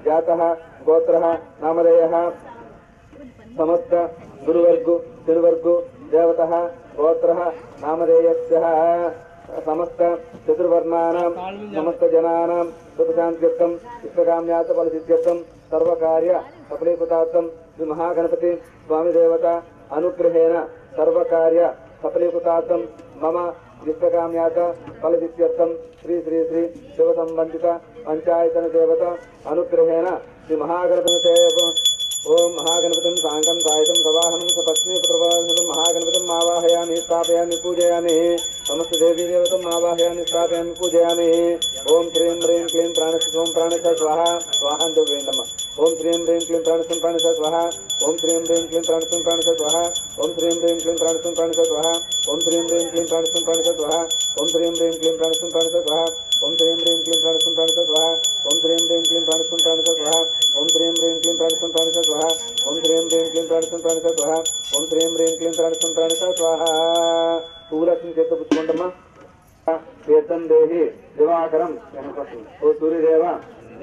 जातः गोत्रः नामधेयः समस्त गुरुवर्गु तिरुवर्गु देवतः गोत्रः नामधेयस्यः समस्त चतुर्वर्णानां समस्त जनानां सुखशान्त्यर्थं इष्टकाम्यार्थ फलसिद्ध्यर्थं सर्वकार्य सफलीकृतार्थं श्री महागणपति स्वामी देवता अनुग्रहेण सर्वकार्य सफलीकृतार्थं मम इष्टकाम्यार्थ फलसिद्ध्यर्थं श्री श्री श्री शिव संबंधित पंचायतन देवता अनुग्रहेण श्री महागणपति ओम महागणपतिं सांगं सायितं सवाहनं सपत्नी पुत्रवाहनं महागणपतिं आवाहयामि स्थापयामि पूजयामि समस्त देवी देवतां आवाहयामि स्थापयामि पूजयामि ओम श्रीं ह्रीं क्लीं प्राणस्वं प्राणस्य स्वाहा स्वाहा देवेन्दम ओम श्रीं ह्रीं क्लीं प्राणस्वं प्राणस्य स्वाहा ओम श्रीं ह्रीं क्लीं प्राणस्वं प्राणस्य स्वाहा ओम श्रीं ह्रीं क्लीं प्राणस्वं प्राणस्य स्वाहा ओम श्रीं ह्रीं क्लीं प्राणस्वं प्राणस्य स्वाहा ओम श्रीं ह्रीं क्लीं प्राणस्वं प्राणस्य स्वाहा ओम श्रीं ह्रीं क्लीं प्राणस्वं प्राणस्य स्वाहा ओम श्रीं ह्रीं क्लीं प्राणस्वं प्राणस्य स्वाहा ओम श्रीं ह्रीं क्लीं प्राणस्वं प्राणस्य स्वाहा ओम श्रीं ह्रीं क्लीं प्राणस्वं प्राणस्य स्वाहा ओम श्रीं ह्रीं क्लीं प्राणस्वं प्राणस्य स्वाहा पूलक्ष्मी చేత పుచ్చుకుంటమ్మా తీర్థం దేహి దివాకరం ఓ సూర్యదేవ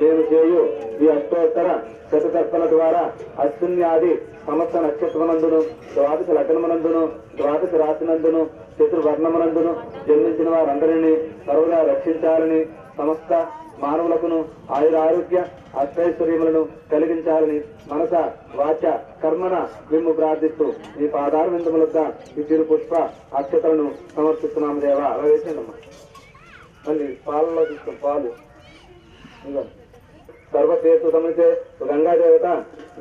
నేను చేయు ఈ అష్టోత్తర శతతర్పణ ద్వారా అశ్విన్యాది సమస్త నక్షత్రమనందును ద్వాదశ లగ్నమనందును ద్వాదశ రాశినందును చతుర్వర్ణమనందును జన్మించిన వారందరినీ సర్వదా రక్షించాలని సమస్త మానవులకును ఆయురారోగ్య అష్టైశ్వర్యములను కలిగించాలని మనస వాచ కర్మన మిమ్ము ప్రార్థిస్తూ ఈ పాదార విందములొద్ద ఈ చిరు పుష్ప అక్షతలను సమర్పిస్తున్నాము దేవా. అలా వేసేయండమ్మా. మళ్ళీ పాలలో తీసుకో పాలు సర్వతీర్థ సమితే గంగాదేవత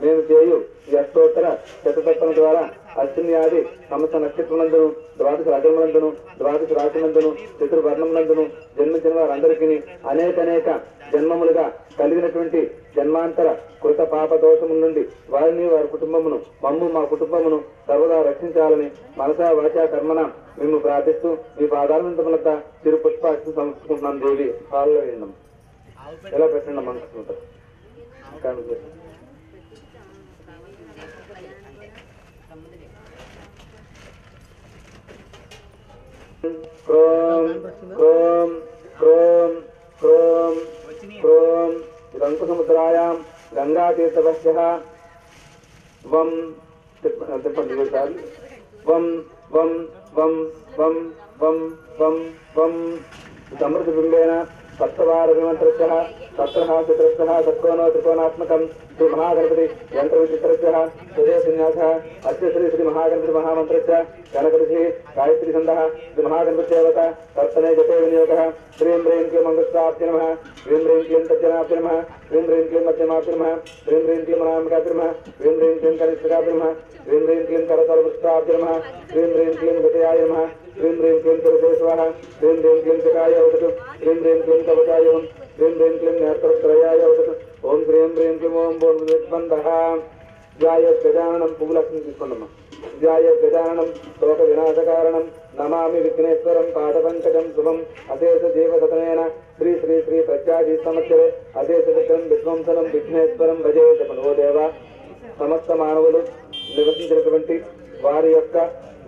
మేము చేయు ఈ అష్టోత్తర శతతత్వం ద్వారా అశ్విన్యాది సమస్త నక్షత్రములందును ద్వాదశ లగ్నములందును ద్వాదశ రాశినందును చతుర్వర్ణములందును జన్మించిన వారందరికీ అనేక జన్మములుగా కలిగినటువంటి జన్మాంతర కృత పాప దోషముల నుండి వారిని వారి కుటుంబమును మమ్ము మా కుటుంబమును సర్వదా రక్షించాలని మనసా వాచా కర్మన మేము ప్రార్థిస్తూ మీ పాదాలంతములంతా చిరు పుష్పాక్షి సమర్పించుకుంటున్నాం దేవి. పాలలో వేయండి ఎలా పెట్టండి మనసుకుంటారు క్రోం క్రోం క్రోం క్రోం క్రోం రంకుసముద్రాయాం గంగాతీర్థవశ్య వం చెప్పండి సార్ వం వం వం వం వం వం వం సమృద్ధి బింబేన सप्तवारविमन्त्रस्यः सप्तः चतुरस्रः षट्कोणो त्रिकोणात्मकं श्री महागणपति यन्त्रविचित्रस्यः सुदेशन्यासः अस्य श्री श्री महागणपति महामन्त्रस्य गणपतिः गायत्री छन्दः श्री महागणपति देवता कर्तने जपे विनियोगः श्रीं ह्रीं क्लीं मंगलस्ताभ्ये नमः श्रीं ह्रीं क्लीं तज्जनाभ्ये नमः श्रीं ह्रीं क्लीं मध्यमाभ्ये नमः श्रीं ह्रीं क्लीं अनामिकाभ्ये नमः श्रीं ह्रीं क्लीं कनिष्ठकाभ्ये नमः श्रीं ह्रीं क्लीं करतलपुष्टाभ्ये नमः श्रीं ह्रीं क्लीं विजयाय नमः श्रीं ह्रीं क्लीं सुरसेश्वरः श्रीं ह्रीं क्लीं चकाय औषधु श्रीं ह्रीं क्लीं कवचाय ओम श्रीं ह्रीं क्लीं नेत्रत्रयाय औषधु ओम श्रीं ह्रीं क्लीं ओम बोर्विस्पन्दः ध्याय गजाननं पूलक्ष्मी తీసుకోండమ్మా ध्याय गजाननं शोक विनाशकारणं नमामि विघ्नेश्वरं पादपङ्कजं शुभं अशेष जीवसदनेन श्री श्री श्री प्रत्याजी संवत्सरे अशेष विघ्नं विध्वंसनं विघ्नेश्वरं भजे जपनो देव సమస్త మానవులు నివసించినటువంటి వారి యొక్క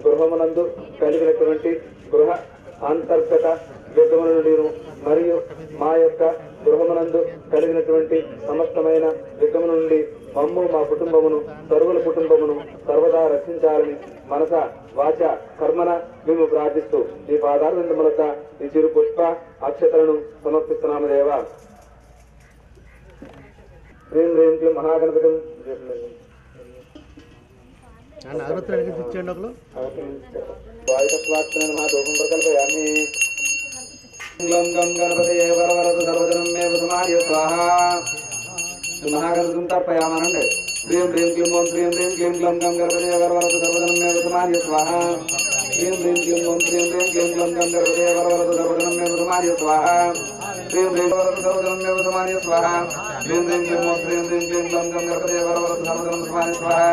గృహమునందు కలిగినటువంటి గృహ అంతర్గత విగ్రహముల నుండి మరియు మా యొక్క గృహమునందు కలిగినటువంటి సమస్తమైన విగ్రహముల నుండి మమ్ము మా కుటుంబమును సర్వుల కుటుంబమును సర్వదా రక్షించాలని మనస వాచ కర్మన మేము ప్రార్థిస్తూ ఈ పాదార విందములత ఈ చిరు పుష్ప అక్షతలను సమర్పిస్తున్నాము దేవా. శ్రీం హ్రీం క్లీం మహాగణపతి దోషం ప్రకల్పయామి. గం గం గణపతయే వరవరద సర్వజనం మే వసమార్య స్వాహా. మహాగణపతిని తర్పయామనండి. శ్రీం హ్రీం క్లీం ఓం శ్రీం హ్రీం క్లీం గ్లం గం గణపతయే వరవరద సర్వజనం మే వసమార్య స్వాహా. శ్రీం హ్రీం క్లీం ఓం శ్రీం హ్రీం క్లీం గ్లం గం గణపతయే వరవరద సర్వజనం మే వసమార్య స్వాహా. శ్రీం హ్రీం వరవరద సర్వజనం మే వసమార్య స్వాహా. శ్రీం హ్రీం క్లీం ఓం శ్రీం హ్రీం క్లీం గ్లం గం గణపతయే వరవరద సర్వజనం వసమార్య స్వాహా.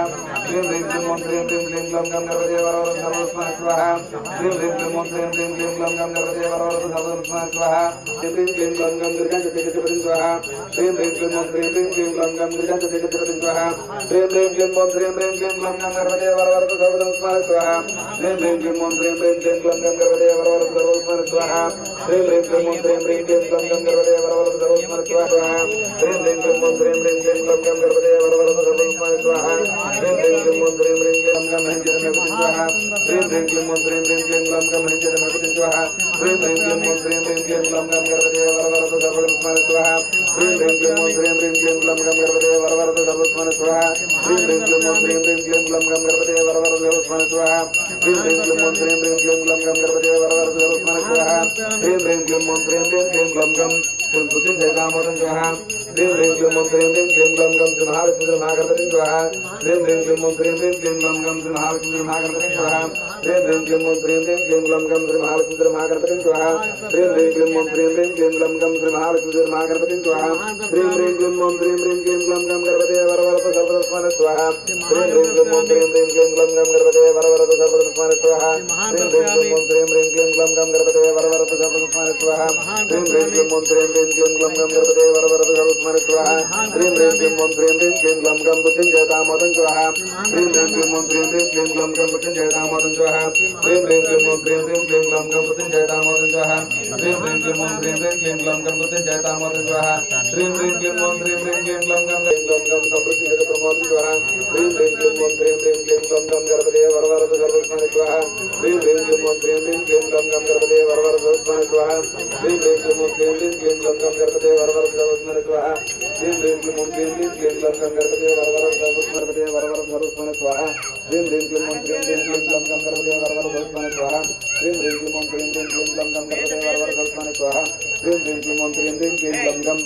శ్రీం హ్రీం క్లీం ఓం శ్రీం హ్రీం క్లీం గ్లం గం గణపతయే వరవరద సర్వజనం వసమార్య స్వాహా. శ్రీం హ్రీం క్లీం ఓం శ్రీం హ్రీం క్లీం గ్లం గం గణపతయే వరవరద సర్వజనం వసమార్య స్వాహా. శ్రీం హ్రీం క్లీం గ్లం గం గిరిజంత జగత్పతిం స్వాహా. శ్రీం హ్రీం క్లీం ఓం శ్రీం హ్రీం క్లీం గ్లం గం గిరిజంత జగత్పతిం స్వాహా. శ్రీం హ్రీం క్లీం ఓం శ్రీం హ్రీం క్లీం గ్లం గం గణపతయే వరవరద సర్వజనం వసమార్య స్వాహా. శ్రీం హ్రీం క్లీం ఓం శ్రీం హ్రీం క్లీం గ్లం గం గణపతయే వరవరద సర్వజనం వసమార్య స్వాహా. శ్రీం హ్రీం క్లీం ఓం శ్రీం హ్రీం క్లీం గ్లం గం గణపతయే వరవరద సర్వజనం వసమార్య స్వాహా. శ్రీం ह्रीं क्लीं ॐ ह्रीं ह्रीं क्लीं ग्लं गं गणपतये वरवरद सर्वस्माय स्वाहा ह्रीं ह्रीं क्लीं ॐ ह्रीं ह्रीं क्लीं गं महेन्द्रमे स्वाहा ह्रीं ह्रीं क्लीं ॐ ह्रीं ह्रीं क्लीं ग्लं गं महेन्द्रमे स्वाहा ह्रीं ह्रीं क्लीं ॐ ह्रीं ह्रीं क्लीं ग्लं गं गणपतये वरवरद सर्वस्माय स्वाहा ह्रीं ह्रीं क्लीं ॐ ह्रीं ह्रीं क्लीं ग्लं गं गणपतये वरवरद सर्वस्माय स्वाहा ह्रीं ह्रीं क्लीं ॐ ह्रीं ह्रीं क्लीं ग्लं गं गणपतये वरवरद सर्वस्माय स्वाहा ह्रीं ह्रीं क्लीं ॐ ह्रीं ह्रीं क्लीं ग्लं गं गणपतये वरवरद सर्वस्माय स्वाहा ह्रीं ह्रीं क्लीं ॐ ह्रीं ह्रीं क्लीं ग्लं गं बुद्धिं जयकामोदं स्वाहा ह्रीं ह्रीं क्लीं ॐ ह्रीं ह्रीं क्लीं ग्लं गं श्रीमहालक्ष्मी स्वाहा ह्रीं ह्रीं क्लीं ॐ ह्रीं ह्रीं क्लीं ग्लं गं श्रीमहालक्ष्मी स्वाहा ह्रीं ह्रीं क्लीं ॐ ह्रीं ह्रीं क्लीं ग्लं गं श्रीमहालक्ष्मी स्वाहा ह्रीं ह्रीं क्लीं ॐ ह्रीं ह्रीं क्लीं ग्लं गं श्रीमहालक्ष्मी स्वाहा ह्रीं ह्रीं क्लीं ॐ ह्रीं ह्रीं क्लीं ग्लं गं गणपतये वरवरद सर्वस्माय स्वाहा ह्रीं ह्रीं क्लीं ॐ ह्रीं ह्रीं क्लीं ग्लं गं गणपतये वरवरद सर्वस्माय स्वाहा ह्रीं ह्रीं क्लीं ॐ ह्रीं ह्रीं क्लीं ग्लं गं गणपतये वरवरद सर्वस्माय स्वाहा ह्रीं ह्रीं क्लीं ॐ ह्रीं ह्रीं क्लीं ग्लं गं गणपतये वरवरद सर्वस्माय स्वाहा ह्रीं ह्रीं क्लीं ॐ ह्रीं ह्रीं क्लीं ग्लं गं बुद्धिं जयकामोदं स्वाहा ह्रीं ह्रीं क्लीं ॐ ह्रीं ह्रीं क्लीं ग्लं गं बुद्धिं जयकामोदं स्वाहा ह्रीं ह्रीं क्लीं ॐ ह्रीं ह्रीं क्लीं ग्लं गं बुद्धिं जयकामोदं स्वाहा ह्रीं ह्रीं क्लीं ॐ ह्रीं ह्रीं क्लीं ग्लं गं बुद्धिं जयकामोदं स्वाहा ह्रीं ह्रीं क्लीं ॐ ह्रीं ह्रीं क्लीं ग्लं गं समृद्धिं प्रमोदं स्वाहा ह्रीं ह्रीं क्लीं ॐ ह्रीं ह्रीं क्लीं ग्लं गं गणपतये वरवरद सर्वस्माय स्वाहा ह्रीं ह्रीं क्लीं ॐ ह्रीं ह्रीं क्लीं ग्लं गं गणपतये वरवरद सर्वस्माय स्वाहा ह्रीं ह्रीं क्लीं ॐ ह्रीं ह्रीं क्लीं ग्लं गं गणपतये वरवरद सर्वस्माय स्वाहा ह्रीं ह्रीं क्लीं ॐ ह्रीं ह्रीं क्लीं ग्लं गं गणपतये वरवरद सर्वस्माय स्वाहा ह्रीं ह्रीं क्लीं ॐ ह्रीं ह्रीं क्लीं ग्लं गं गणपतये वरवरद सर्वस्माय स्वाहा ह्रीं ह्रीं क्लीं ॐ ह्रीं ह्रीं क्लीं ग्लं गं गणपतये वरवरद सर्वस्माय स्वाहा ह्रीं ह्रीं क्लीं ॐ ह्रीं ह्रीं क्लीं ग्लं गं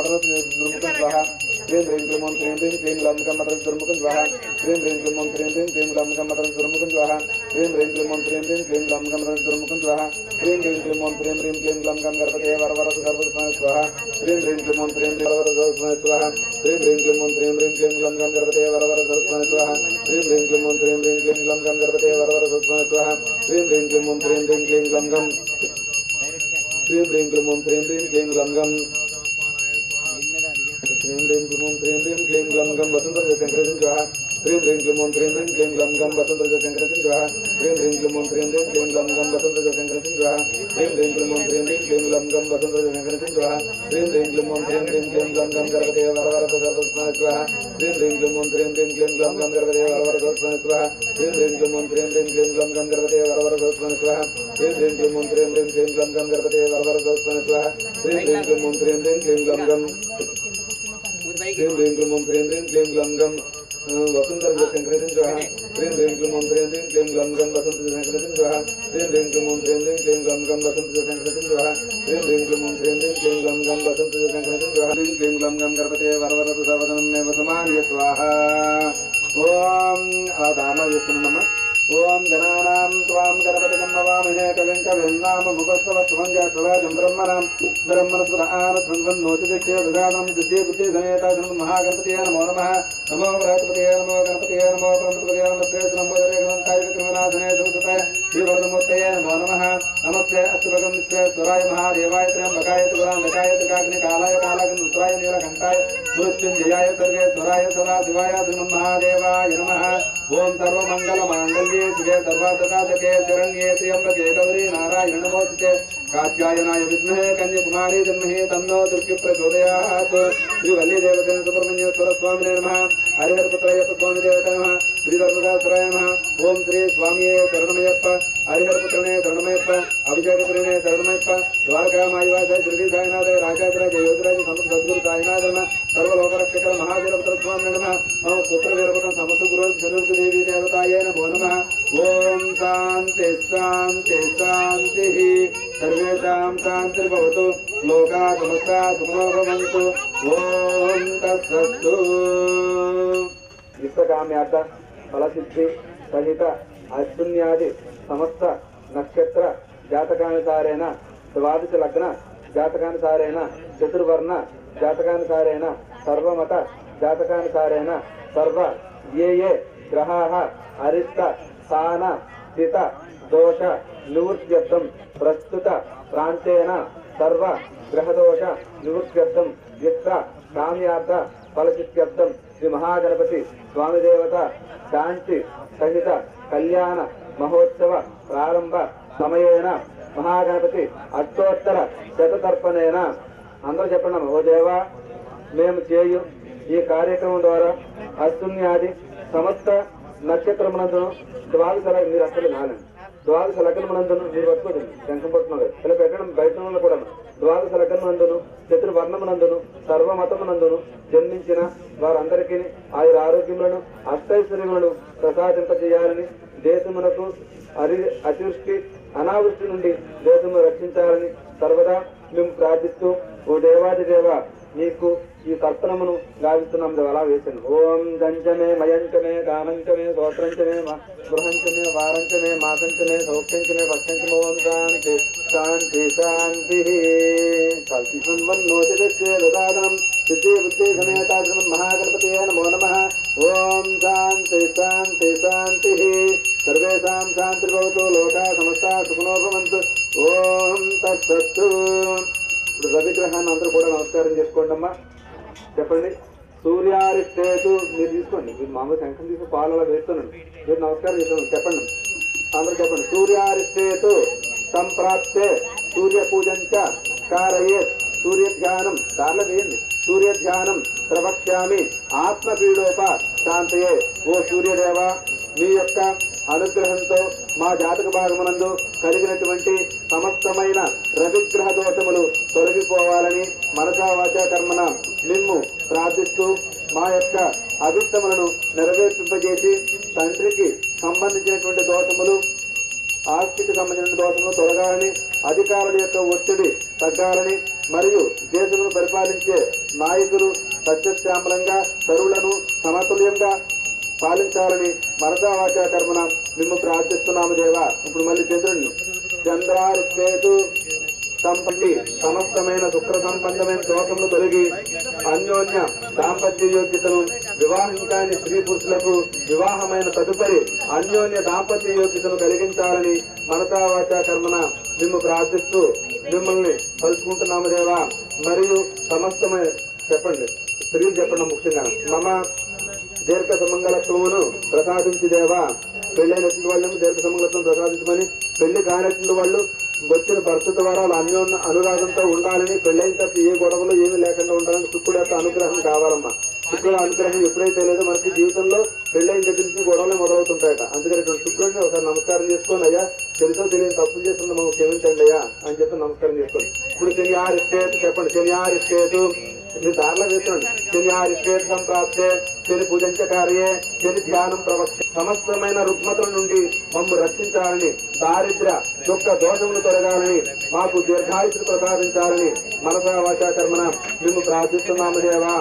मदरस दुर्मुखं स्वाहा ह्रीं ह्रीं क्लीं ॐ ह्रीं ह्रीं क्लीं ग्लं गं मदरस दुर्मुखं स्वाहा ह्रीं ह्रीं क्लीं ॐ ह्रीं ह्रीं क्लीं ग्लं गं मदरस दुर्मुखं स्वाहा ह्रीं ह्रीं क्लीं ॐ ह्रीं ह्रीं क्लीं ग्लं गं मदरस दुर्मुखं स्वाहा ह्रीं ह्रीं क्लीं ॐ ह्रीं ह्रीं क्लीं ग्लं गं गणपतये वरवरद सर्वस्माय स्वाहा ह्रीं ह्रीं क्लीं ॐ ह्रीं ह्रीं वरवरद सर्वस्माय स्वाहा ह्रीं ह्रीं क्लीं ॐ ह्रीं ह्रीं क्लीं ग्लं गं गणपतये वरवरद सर्वस्माय स्वाहा ह्रीं ह्रीं क्लीं ॐ ह्रीं ह्रीं क्लीं ग्लं गं गणपतये वरवरद सर्वस्माय स्वाहा ह्रीं ह्रीं क्लीं ॐ ह्रीं ह्रीं क्लीं ग्लं गं ह्रीं ह्रीं क्लीं ॐ ह्रीं ह्रीं क्लीं ग्लं गं ह्रीं ह्रीं क्लीं ॐ ह्रीं ह्रीं क्लीं ग्लं गं वसुन्धरजयशङ्करं स्वाहा ह्रीं ह्रीं क्लीं ॐ ह्रीं ह्रीं क्लीं ग्लं गं वसुन्धरजयशङ्करं स्वाहा ह्रीं ह्रीं क्लीं ॐ ह्रीं ह्रीं क्लीं ग्लं गं वसुन्धरजयशङ्करं स्वाहा ह्रीं ह्रीं क्लीं ॐ ह्रीं ह्रीं क्लीं ग्लं गं वसुन्धरजयशङ्करं स्वाहा ह्रीं ह्रीं क्लीं ॐ ह्रीं ह्रीं क्लीं ग्लं गं गणपतये वरवरद सर्वस्माय स्वाहा ह्रीं ह्रीं क्लीं ॐ ह्रीं ह्रीं क्लीं ग्लं गं गणपतये वरवरद सर्वस्माय स्वाहा ह्रीं ह्रीं क्लीं ॐ ह्रीं ह्रीं क्लीं ग्लं गं गणपतये वरवरद सर्वस्माय स्वाहा ह्रीं ह्रीं क्लीं ॐ ह्रीं ह्रीं क्लीं ग्लं गं गणपतये वरवरद सर्वस्माय स्वाहा ह्रीं ह्रीं क्लीं ॐ ह्रीं ह्रीं क्लीं ग्लं गं ह्रीं ह्रीं क्लीं ॐ ह्रीं ह्रीं क्लीं ग्लं गं वसुन्धरजयशङ्करं स्वाहा ह्रीं ह्रीं क्लीं ॐ ह्रीं ह्रीं क्लीं ग्लं गं वसुन्धरजयशङ्करं स्वाहा ह्रीं ह्रीं क्लीं ॐ ह्रीं ह्रीं क्लीं ग्लं गं वसुन्धरजयशङ्करं स्वाहा ह्रीं ह्रीं क्लीं ॐ ह्रीं ह्रीं क्लीं ग्लं गं वसुन्धरजयशङ्करं स्वाहा ह्रीं क्लीं ग्लं गं गणपतये वरवरद सर्वधनमेव समानय स्वाहा ॐ आदानविष्णुनमः ॐ गणानां त्वां गणपतिं नमामहे कविं कवीनामुपस्तवत्समञ्जसराजं ब्रह्मणस्पदान शृण्वन्नोतिदित्ये ददानं दिद्ये समेताजं महागणपतये नमो नमः नमो बृहस्पतये नमो गणपतये नमो ब्रह्मपतये नमस्ते नमोदरे गणन्ताय विक्रमनाथने सुतये श्रीवरदमूर्तये नमो नमः नमस्ते अस्तुभगं स्वराय महादेवाय त्र्यंबकाय त्रिपुरान्तकाय त्रिकाग्निकालाय कालाग्निरुद्राय नीलकण्ठाय मृत्युञ्जयाय सर्वेश्वराय सदाशिवाय नमः महादेवाय नमः ओम सर्वमंगलमांगल्ये शिवे सर्वार्थसाधके शरण्ये त्र्यंबके गौरी नारायण नमोस्तुते कात्यायनाय विद्महे कन्याकुमारी धीमहि तन्नो दुर्गे प्रचोदयात् श्रीवल्ली देवतेन सुब्रह्मण्येश्वर स्वामिने नमः हरिहरपुत्रायप्प स्वामी देवताय नमः श्रीधर्मदासराय नमः ओम श्री स्वामिये शरणमयप्प हरिहरपुत्रने शरणमयप्प अभिषेकपुरने शरणमयप्प द्वारकामायिवास श्री साईनाथ राजाधिराज योगिराज समस्त सद्गुरु साईनाथ नमः सर्वलोकरक्षक महादेवपुत्र स्वामिने नमः मम पुत्र वीरपुत्र समस्त गुरु देवी देवताय नमो नमः ओम शांति शांति शांति सर्वेषां शान्तिर्भवतु लोकाः समस्ताः सुखिनो भवन्तु ओम तत्सत्तु इष्टकाम्यार्थ फलसिद्धि सहित अश्विन्यादि समस्त नक्षत्र जातकानुसारेण द्वादश लग्न जातकानुसारेण चतुर्वर्ण जातकानुसारेण सर्वमत जातकानुसारेण सर्व ये ग्रहाः अरिष्ट स्थान स्थित दोष निवृत्त्यर्थं प्रस्तुत प्रान्तेन सर्व ग्रहदोष निवृत्त्यर्थं इष्ट काम्यार्थ फलसिद्ध्यर्थं श्री महागणपति स्वामी देवता शांति सहित कल्याण महोत्सव प्रारंभ समयेन महागणपति अष्टोत्तर शततर्पणेन అందరూ చెప్పండి. ఓ దేవా, మేము చేయు ఈ కార్యక్రమం ద్వారా అశ్విన్యాది సమస్త నక్షత్రమునందును మీరు అక్కడ నాలండి ద్వాదశ లగ్నమునందును మీరు పట్టుకోండి. శంఖం పట్టుకున్నారు ఇలా పెట్టడం బయట కూడా ద్వాదశ లగ్నమునందును చతుర్వర్ణమునందును సర్వమతమునందును జన్మించిన వారందరికీ ఆయన ఆరోగ్యములను అష్టైశ్వర్యములను ప్రసాదింపజేయాలని, దేశమునకు అతివృష్టి అనావృష్టి నుండి దేశమును రక్షించాలని సర్వదా మేము ప్రార్థిస్తూ ఓ దేవాది దేవ నీకు ఈ తర్పణమును గావిస్తున్నాం. అలా వేసాను. ఓం దంచమే మయంచమే గామంచమే స్తోత్రంచమే గృహంచమే వారంచమే మాసంచమే సౌఖ్యంచమే పక్షంచమే. ఓం శాంతి శాంతి శాంతి. కల్పిన్వన్నోతిదానం సిద్ధి బుద్ధి సమేతాగ్రం మహాగణపతి నమో నమః. ఓం శాంతి శాంతి శాంతి. సర్వేషాం శాంతిర్భవతు లోకా సమస్తా సుఖినో భవంతు. ఓం తత్సత్తు. ఇప్పుడు రవిగ్రహాన్ని అందరూ కూడా నమస్కారం చేసుకోండి అమ్మా. చెప్పండి. సూర్యారిష్టేతు మీరు తీసుకోండి. మీరు మామూలు శంఖం తీసుకుని పాలు అలా వేస్తున్నాండి. మీరు నమస్కారం చేస్తున్నాను. చెప్పండి అందరూ చెప్పండి. సూర్యారిష్టేతు సంప్రాప్తే సూర్య పూజంచ కారయేత్. సూర్య ధ్యానం దారిలో వేయండి. సూర్య ధ్యానం ప్రవక్ష్యామి ఆత్మపీడోప శాంతయే. ఓ సూర్యదేవ, మీ యొక్క అనుగ్రహంతో మా జాతక భాగమునందు కలిగినటువంటి సమస్తమైన రవిగ్రహ దోషములు తొలగిపోవాలని మనసా వాచా కర్మన మిమ్ము ప్రార్థిస్తూ మా యొక్క అభిష్టములను నెరవేర్పింపజేసి తండ్రికి సంబంధించినటువంటి దోషములు, ఆస్తికి సంబంధించిన దోషములు తొలగాలని, అధికారుల యొక్క ఒత్తిడి తగ్గాలని, మరియు దేశమును పరిపాలించే నాయకులు సత్యశ్యామలంగా తరువులను సమతుల్యంగా పాలించాలని మనసా వాచా కర్మన మేము ప్రార్థిస్తున్నాము దేవా. ఇప్పుడు మళ్ళీ చంద్రుడిని. చంద్రారిష్టేతు సంపత్తి సమస్తమైన శుక్ర సంబంధమైన దోషములు తొలగి అన్యోన్య దాంపత్య యోగ్యతను, వివాహం కాని స్త్రీ పురుషులకు వివాహమైన తదుపరి అన్యోన్య దాంపత్య యోగ్యతను కలిగించాలని మనసా వాచా కర్మన మేము ప్రార్థిస్తూ మిమ్మల్ని కలుసుకుంటున్నాము దేవా. మరియు సమస్తమైన చెప్పండి, స్త్రీలు చెప్పండి ముఖ్యంగా. మమ దీర్ఘ సుమంగళత్వమును ప్రసాదించి దేవా. పెళ్లైనటువంటి వాళ్ళని దీర్ఘ సుమంగళత్వం ప్రసాదించమని, పెళ్లి కానటువంటి వాళ్ళు వచ్చిన భర్త ద్వారా అన్యోన్య అనురాగంతో ఉండాలని, పెళ్లైన తప్ప ఏ గొడవలు ఏమీ లేకుండా ఉండాలని శుక్రుడు యొక్క అనుగ్రహం కావాలమ్మా. శుక్రుడు అనుగ్రహం ఎప్పుడైతే లేదో మనకి జీవితంలో పెళ్లైన దగ్గర నుంచి గొడవలే మొదలవుతుంటాయట. అందుకని శుక్రుడిని ఒకసారి నమస్కారం చేసుకోండి. అయ్యా, తెలుసో తెలియని తప్పులు చేస్తున్నా మమ్మల్ని క్షమించండి అయ్యా అని చెప్పి నమస్కారం చేసుకోండి. ఇప్పుడు శనియారిష్టేతు చెప్పండి. శనియారిష్టేతు మీరు దారిలో వేసుకోండి. శనియారిష్టేతు సంప్రాప్తే శని పూజంచ కార్యే శని ధ్యానం ప్రవక్ష. సమస్తమైన రుగ్మతల నుండి మమ్ము రక్షించాలని, దారిద్ర్య దుఃఖ దోషములు తొలగాలని, మాకు దీర్ఘాయుషులు ప్రసాదించాలని మనసా వాచా కర్మన మేము ప్రార్థిస్తున్నాము దేవా.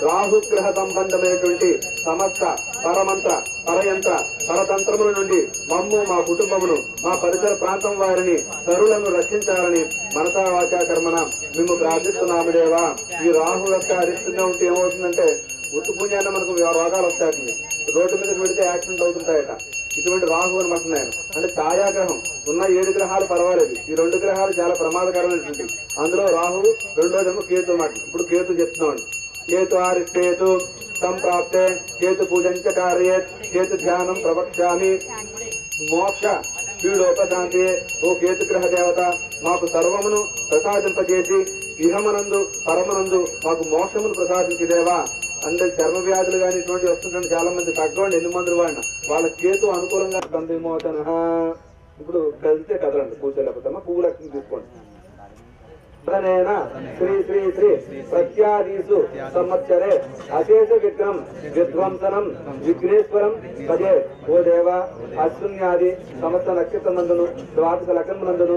రాహుగ్రహ సంబంధమైనటువంటి సమస్త పరమంత్ర పరయంత్ర పరతంత్రముల నుండి మమ్ము, మా కుటుంబమును, మా పరిసర ప్రాంతం వారిని తరులను రక్షించాలని మనసా వాచా కర్మన మేము ప్రార్థిస్తున్నాము దేవా. ఈ రాహు యొక్క అరిష్టంగా ఉంటే ఏమవుతుందంటే ఉత్తు పుణ్యాన్ని మనకు రోగాలు వస్తాయి. రోడ్డు మీదకి వెళితే యాక్సిడెంట్ అవుతుంటాయట. ఇటువంటి రాహు అనమాట ఆయన. అంటే ఛాయాగ్రహం ఉన్న 7 గ్రహాలు పర్వాలేదు, ఈ 2 గ్రహాలు చాలా ప్రమాదకరమైనటువంటి. అందులో రాహువు, రెండోదేమో కేతు అన్నమాట. ఇప్పుడు కేతు చెప్తున్నామండి. కేతు ఆరిష్టేతు సంప్రాప్తే కేతు పూజంచ కార్యేత్ కేతు ధ్యానం ప్రవక్ష్యామి మోక్ష పీడోపశాంతి. ఓ కేతుగ్రహ దేవత, మాకు సర్వమును ప్రసాదింపజేసి ఇహమనందు పరమనందు మాకు మోక్షమును ప్రసాదించిదేవా. అంటే చర్మ వ్యాధులు కానీ ఇటువంటి వస్తుంటే చాలా మంది తగ్గవండి, ఎన్ని మందులు వాడిన వాళ్ళ కేతు అనుకూలంగా తండ్రిమోచన. ఇప్పుడు కలిస్తే కదలండి, కూర్చోలేకపోతామా పువ్వులు తీసుకోండి. శ్రీ శ్రీ శ్రీ ప్రత్యాదీసు సంవత్సరే అశేష విగ్రహం విధ్వంసనం విఘ్నేశ్వరం పదే. ఓ దేవ, అశ్విన్యాది సమస్త నక్షత్రమందును, ద్వాదశ లగ్నమునందును,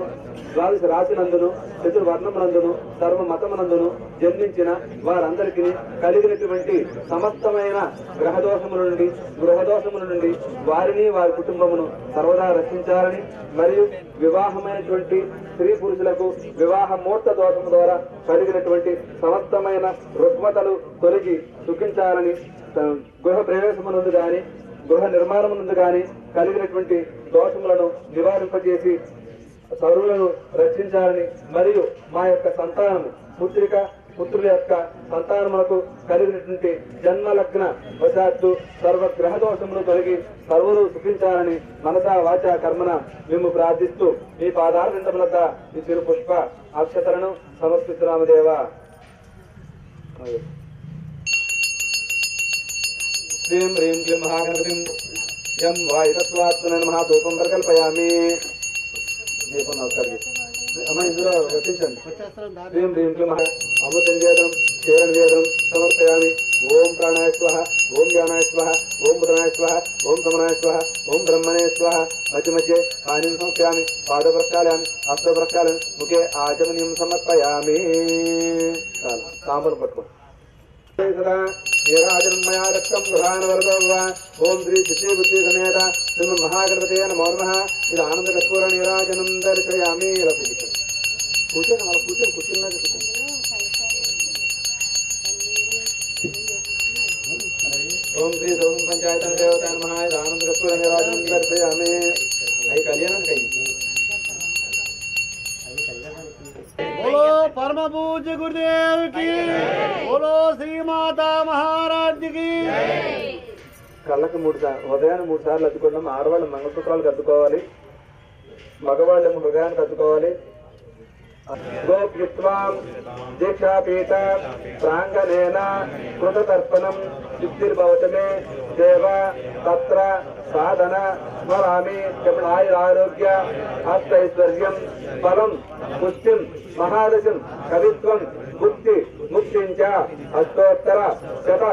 ద్వాదశ రాశినందును, చతుర్వర్ణమునందును, సర్వ మతమునందును జన్మించిన వారందరికీ కలిగినటువంటి సమస్తమైన గ్రహదోషముల నుండి, గృహదోషముల నుండి వారిని, వారి కుటుంబమును సర్వదా రక్షించాలని, మరియు వివాహమైనటువంటి స్త్రీ పురుషులకు వివాహ ముహూర్త దోషము ద్వారా కలిగినటువంటి సమస్తమైన రుగ్మతలు తొలగి సుఖించాలని, గృహ ప్రవేశమునందు గాని గృహ నిర్మాణమునందు గాని కలిగినటువంటి దోషములను నివారింపజేసి సరువులను రక్షించాలని, మరియు మా యొక్క సంతానము పుత్రిక పుత్రుల యొక్క సంతానములకు కలిగినటువంటి జన్మలగ్న వశాత్తు సర్వగ్రహ దోషములు తొలగి సర్వులు సుఖించాలని మనసా వాచా కర్మన మేము ప్రార్థిస్తూ మీ పాదాల విందములద్ద ఈ చిరు పుష్ప అక్షతలను సమర్పిస్తున్నామదేవ. శ్రీం హ్రీం క్లీం మహాగణపతిం యం వాయుతత్వాత్మన మహాధూపం ప్రకల్పయామి. దీపం నమస్కారం అమ్మ ఇందులో వర్తించండి. శ్రీం హ్రీం క్లీం అమృత నివేదనం క్షీర నివేదనం సమర్పయామి. ఓం ప్రాణాయ స్వహ, ఓం జ్ఞానాయ స్వహ, ఓం బుధనాయ స్వహ, ఓం సమనాయ స్వహ, ఓం బ్రహ్మణే స్వహ. మధ్య మధ్య పానీయం సమర్పయామి. పాద ప్రక్షాళయామి, హస్త ప్రక్షాళయామి, ముఖే ఆచమనీయం సమర్పయామి. తాంబూలం పట్టుకోండి. నీరాజన్మయా రక్తం ప్రధానవర్గ. ఓం శ్రీ సిద్ధి బుద్ధి సమేత శ్రీ మహాగణపతే నమో నమః. ఇది ఆనంద కర్పూర నీరాజనం దర్శయామి. కూర్చొని మన కూర్చున్నా ఓం శ్రీ సౌం పంచాయత దేవత నమః. ఇది ఆనంద కర్పూర నీరాజనం దర్శయామి. అవి కళ్యాణం కై बोलो परम पूज्य गुरुदेव की, बोलो श्री माता महाराज की. కళ్ళకి 3 సార్లు ఉదయాన్ని 3 సార్లు అద్దుకోవడం. ఆడవాళ్ళు మంగళసూత్రాలు కద్దుకోవాలి, మగవాళ్ళేమో హృదయానికి అద్దుకోవాలి. గోప్యత్వం దీక్షాపీఠ ప్రాంగణేన కృతతర్పణం సిద్ధిర్భవతమే దేవ తత్ర సాధన స్మరామి. ఆయురారోగ్య అష్టైశ్వర్యం ఫలం పుష్టిం మహాదశం కవిత్వం బుద్ధి ముక్తించ అష్టోత్తర శత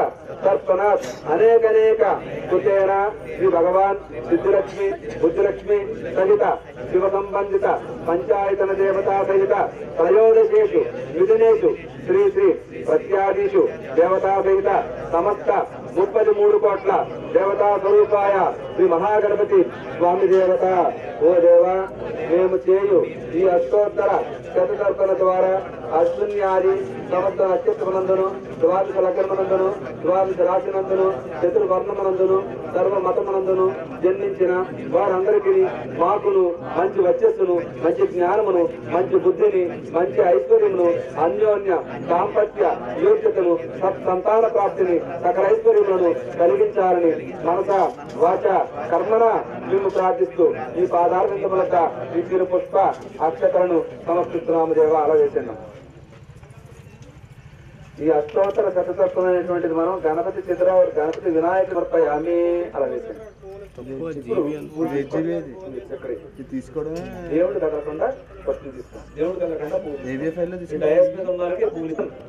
తర్పణాత్ అనేక కుచేన శ్రీ భగవాన్ సిద్ధిలక్ష్మి బుద్ధిలక్ష్మి సహిత శివ సంబంధిత పంచాయతన దేవతా సహిత త్రయోదశేషు విధినేషు శ్రీ శ్రీ ప్రత్యాదీషు దేవతా సహిత సమస్త 33 కోట్ల దేవతా స్వరూపాయ శ్రీ మహాగణపతి స్వామి దేవత. ఓ దేవ, మేము చేయు ఈ అష్టోత్తర శతతర్పణ ద్వారా అశ్విన్యాది సమస్త నక్షత్రమునందును, ద్వాదశ లగ్నమునందును, ద్వాదశ రాశినందును, చతుర్వర్ణమునందును, సర్వ మతమునందును జన్మించిన వారందరికీ మాకును మంచి వచ్చస్సును, మంచి జ్ఞానమును, మంచి బుద్ధిని, మంచి ఐశ్వర్యమును, అన్యోన్య దాంపత్య యోగ్యతను, సత్సంతాన ప్రాప్తిని, సకల ఐశ్వర్యములను కలిగించాలని మనస వాచ కర్మన మేము ప్రార్థిస్తూ ఈ పాదార్విందములక ఈ చిరు పుష్ప అక్షతలను సమర్పిస్తున్నాము దేవ. అలా వేసాను. ఈ అష్టోత్తర శతతత్వమైనటువంటిది మనం గణపతి గణపతి వినాయక సమర్పయామి. అలా వేసాను. తీసుకోవడం దేవుడు కదలకుండా పట్టు తీస్తాం. దేవుడు కదలకుండా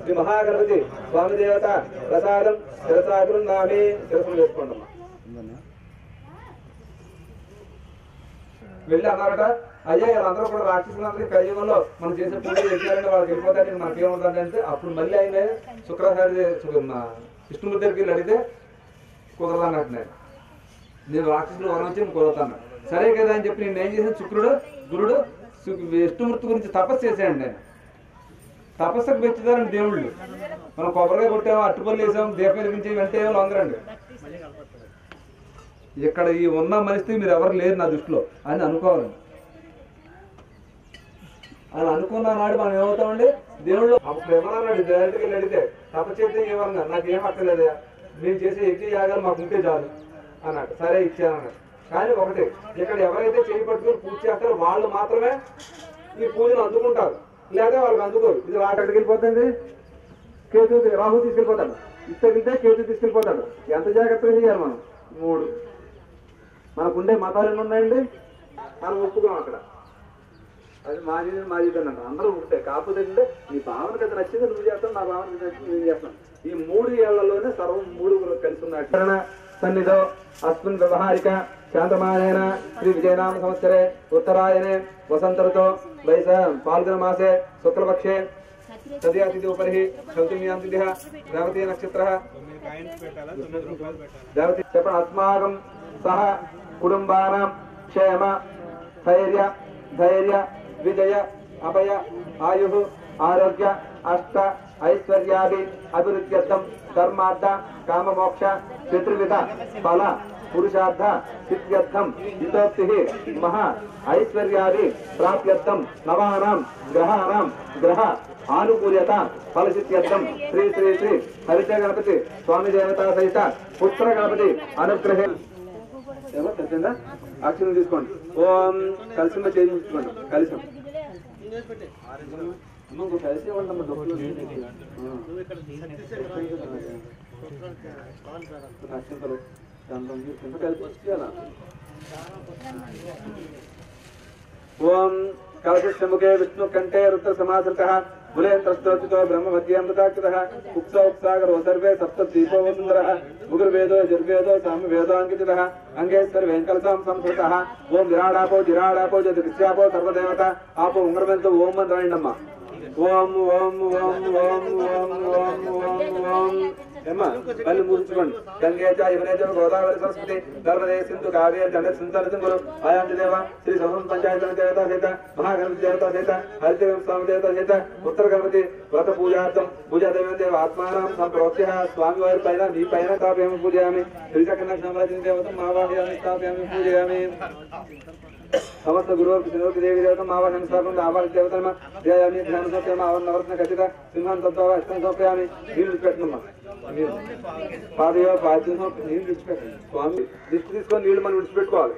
శ్రీ మహాగణపతి స్వామి దేవత ప్రసాదం శిరసాగురు నామే. శిరసం వేసుకోండి అమ్మా. వెళ్ళి అన్నారట, అయ్యా వీళ్ళందరూ కూడా రాక్షసులందరికీ కలియుగంలో మనం చేసే పూజలు చేయాలంటే వాళ్ళకి వెళ్ళిపోతారు, మనకేముందంటే అప్పుడు మళ్ళీ ఆయన శుక్రాచార్య విష్ణుమూర్తి దగ్గరికి వెళ్ళి అడిగితే కుదరదన్నట్టున్నాడు. నేను రాక్షసులు వరం వచ్చి కుదరతాను. సరే కదా అని చెప్పి నేను ఏం చేశాను, గురుడు విష్ణుమూర్తి గురించి తపస్సు చేశాడండి. ఆయన తపస్సుకు పెంచుతారండి దేవుళ్ళు. మనం కొబ్బరిగా కొట్టాము, అట్టుపల్లి వేసాము, దీపం వెలిగించి వెంటనే లొంగరండి. ఇక్కడ ఈ ఉన్న మనిషి మీరు ఎవరు లేరు నా దృష్టిలో అని అనుకోవాలండి. అని అనుకున్న నాడు మనం ఏమవుతామండి, దేవుళ్ళు అప్పుడు ఏమన్నాడు డైరెక్ట్గా వెళ్ళి అడిగితే తపచేస్తే ఏమన్నా నాకేం అక్కర్లేదు, మేము చేసే యజ్ఞ యాగాలు మాకు ఉంటే చాలు అన్నాడు. సరే ఇచ్చానన్నాడు. కానీ ఒకటి, ఇక్కడ ఎవరైతే చేయి పట్టుకుని పూజ చేస్తారో వాళ్ళు మాత్రమే ఈ పూజను అందుకుంటారు, లేదా వాళ్ళకి అందుకోరు. ఇది రాకడికి వెళ్ళిపోతుంది, కేతు రాహు తీసుకెళ్ళిపోతాడు, ఇస్తగితే కేతు తీసుకెళ్ళిపోతాడు. ఎంత జాగ్రత్తగా చేయాలి మనం. 3 మనకుండే మతాలు ఎన్ని ఉన్నాయండి, మనం ఒప్పుకోం అక్కడ. అది మాది అన్నట్టు అందరూ ఒకటే. కాకపోతే ఏంటంటే నీ భావనకి అది నచ్చింది నువ్వు చేస్తావు, నా భావనకి నచ్చింది నేను చేస్తాను. ఈ 3 ఏళ్లలోనే సర్వం 3 కలిసి ఉన్నాయి. సన్నిధో అస్మిన్ వ్యవహారిక శాంతమాయన శ్రీ విజయనామ సంవత్సరే ఉత్తరాయణే వసంత ఋతో పాల్గొన మాసే శుక్లపక్షే తదియాతిథి ఉపరి శౌతిమ్యాంతిథి రేవతి నక్షత్ర రేవతి చెప్పండి. అస్మాకం సహ కుటుంబానాం క్షేమ ధైర్య విజయ అభయ ఆయు ఆరోగ్య అష్ట ఐశ్వర్యాది అభివృద్ధ్యర్థం ధర్మార్థ కామమోక్ష చతుర్విధ ఫల పురుషార్థ సిద్ధ్యర్థం హితోక్తి మహా ఐశ్వర్యాది ప్రాప్త్యర్థం నవానాం గ్రహానాం గ్రహ ఆనుకూల్యత ఫలసిద్ధ్యర్థం శ్రీ శ్రీ శ్రీ హరిత గణపతి స్వామి దేవతా సహిత పుత్ర గణపతి అనుగ్రహే తెలిసిందా అక్షరం తీసుకోండి ఓం కలిసి చేయించుకోండి కలిసి కలిసి ఇవ్వండి అక్షంతలు కలిసి ఓం కలశముఖే విష్ణు కంఠే రుద్ర సమాశ్రితః ములేంద్రస్తోచితో బ్రహ్మ మధ్యామృతాక్షితః ఉక్సా ఉక్సాగరో సర్వే సప్తద్వీపో సుందరః ముగుర్వేదో యజుర్వేదో సామవేదోంకితః అంగే సర్వేం కలసాం సంస్కృతః ఓం విరాడాపో జిరాడాపో జ్యోతిష్యాపో సర్వదేవత ఆపో ఉంగరమెంతో ఓం అని రాయండమ్మా ఓం ఓం ఓం ఓం ఓం ఓం ఓం ఓం ఏమ్మా మళ్ళీ ముగించుకోండి గంగేచ యమునేచ గోదావరి సరస్వతి నర్మదే సింధు కావేరి దండ సింధు ఆయాంజ దేవ శ్రీ సమం పంచాయత దేవతా సహిత మహాగణపతి దేవతా సహిత హరిదేవ స్వామి దేవతా సహిత ఉత్తర గణపతి వ్రత పూజార్థం పూజాదేవ దేవ ఆత్మానం సంప్రోత్య స్వామి వారి పైన మీ పైన స్థాపయామి పూజయామి శ్రీచక్రనాథ దేవత మావాహయామి స్థాపయామి పూజయామి సమస్త గురువుకి దేవి దేవత మావాహన స్థాపన ఆవాహ దేవతమ ధ్యాయామి ధ్యాన సమర్పయామి ఆవరణ నవరత్న ఖచ్చిత సింహాన్ తత్వ అష్టం సమర్పయామి నీళ్ళు పెట్టనమ్మా పాదయో బాధ్యం నీళ్ళు విడిచిపెట్టండి స్వామి దిష్టి తీసుకొని నీళ్లు మనం విడిచిపెట్టుకోవాలి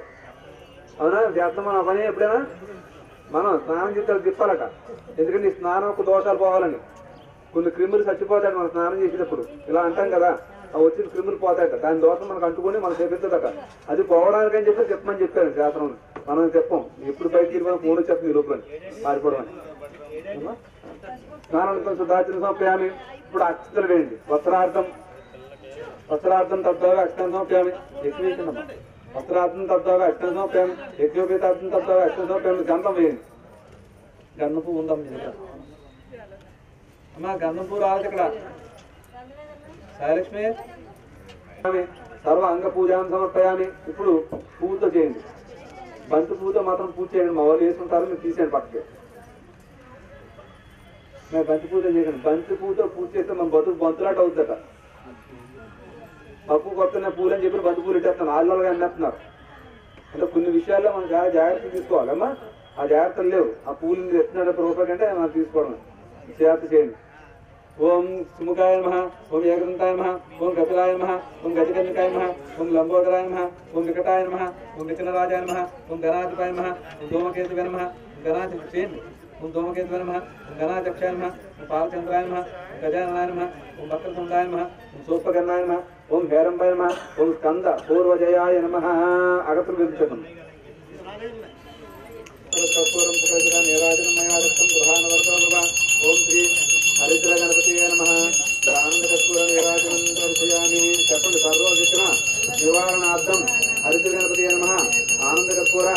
అవునా చేస్తాం మన పని ఎప్పుడైనా మనం స్నానం చేస్తే తిప్పాలట ఎందుకంటే ఈ స్నానం ఒక దోషాలు పోవాలని కొన్ని క్రిములు చచ్చిపోతాడు మనం స్నానం చేసేటప్పుడు ఇలా అంటాం కదా ఆ వచ్చిన క్రిములు పోతాయట దాని దోషం మనకు అంటుకొని మనం చేపిస్తుందట అది పోవడానికి అని చెప్పి చెప్పమని చెప్పారు శాస్త్రం మనం చెప్పం ఎప్పుడు బయట తీరుకొని ఫోన్ చెప్పండి ఈ లోపల పారిపోవడం స్నానానికి శుద్ధాచరణ సమర్పయామి ఇప్పుడు అక్షతలు వేయండి వస్త్రార్థం తద్వారా అక్షతం సమర్పయామి ఎక్కువ వస్త్రార్థం తద్వారా అక్షతం సమర్పయామి యజ్ఞోపేతార్థం తద్వారా అక్షతం సమర్పయామి గంధం వేయండి గంధం పువ్వు ఉందాం మీ దగ్గర అమ్మా గంధం పువ్వు రావాలి ఇక్కడ సాయలక్ష్మి సర్వ అంగ పూజాన్ని సమర్పయామి ఇప్పుడు పువ్వుతో చేయండి బంతి పువ్వుతో మాత్రం పూజ చేయండి మా వాళ్ళు వేసుకుంటారు మీరు తీసేయండి పక్కకి మేము బంతి పూజ చేయకండి బంతి పువ్వుతో పూజ చేస్తే మన బతుకు బంతులాట అవుద్దట పప్పు కొత్తనే పూలు అని చెప్పి బంతి పూలు ఇట్టేస్తాను ఆళ్ళగా అన్నేస్తున్నారు అంటే కొన్ని విషయాల్లో మనం చాలా జాగ్రత్తలు తీసుకోవాలమ్మా ఆ జాగ్రత్తలు లేవు ఆ పూలు ఎత్తున్నప్పుడు రూపాయి కంటే మనం తీసుకోవడం జాగ్రత్త చేయండి ఓం సుముఖాయ నమః ఓం ఏకదంతాయ నమః ఓం కపిలాయ నమః ఓం గజకర్ణికాయ నమః ఓం లంబోదరాయ నమః ఓం వికటాయ నమః ఓం విఘ్నరాజాయ నమః ఓం గణాధిపాయ నమః ఓం ధూమకేతువే నమః గణాధి చేయండి ఓం ధూమకేతువే నమః ఓం గణాధ్యక్షాయ నమః ఓం పాలచంద్రాయ నమః ఓం గజాననాయ నమః ఓం వక్రతుండాయ నమః ఓం సూపకర్ణాయ నమః ఓం హేరంబాయ నమః ఓం స్కంద పూర్వజయాయ నమః అగతులు విధించడం నీరాజనమయాదత్తం గృహానవర్తో ఓం శ్రీ హరిద్ర గణపతి నమః ఆనందకర్పూర నీరాజనం దర్శయామి చెప్పండి సర్వ విఘ్న నివారణార్థం హరిద్ర గణపతి నమః ఆనందకర్పూర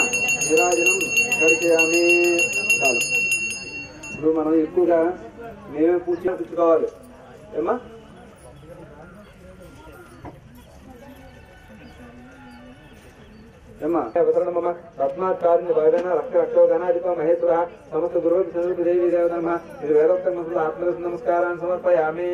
నీరాజనం దర్శయామి చాలు ఇప్పుడు మనం ఎక్కువగా మేమే పూజ చేయించుకోవాలి ఏమా రత్నాచార్య భగన రక్త రక్షో గణాధిప మహేశ్వర సమస్త గురువు దేవి దేవత ఇది వేదోక్త ఆత్మ నమస్కారాన్ని సమర్పయామి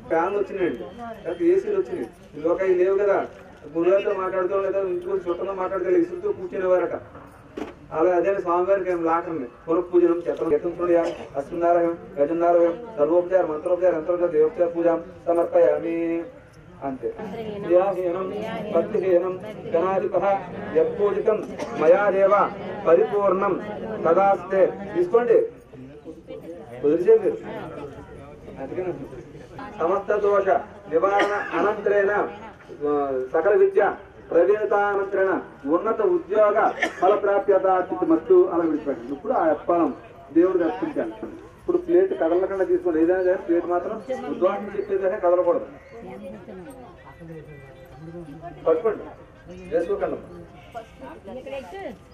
ఫ్యాన్లు వచ్చినాయండి ఏసీలు వచ్చినాయి లోక లేవు కదా గురువులతో మాట్లాడుతూ లేదా ఇంట్లో చుట్టంలో మాట్లాడుతూ ఇసురుతో కూర్చునేవారట అలా అదే స్వామివారికి లాకండి పునఃపూజనం చతుర్య అశ్వనారాయణం గజనారాయణం సర్వోపచార మంత్రోపచార యంత్రోపచార దేవోపచార పూజ సమర్పయామి అంతే క్రియాహీనం భక్తిహీనం గణాధిప యత్పూజితం మయా దేవ పరిపూర్ణం తదాస్తే తీసుకోండి కుదిరిసే మీరు అందుకని సమస్త దోష నివారణ అనంతరేణ సకల విద్య ప్రవీణతానంతరణ ఉన్నత ఉద్యోగ ఫలప్రాప్యత మత్తు అలా విడిచిపెట్టండి ఇప్పుడు ఆ అప్పాలం దేవుడికి అర్పించాలి ఇప్పుడు ప్లేట్ కదలకుండా తీసుకోండి ఏదైనా కానీ ప్లేట్ మాత్రం ఉద్వాసం చెప్పేదనే కదలకూడదు పట్టుకోండి వేసుకోకండి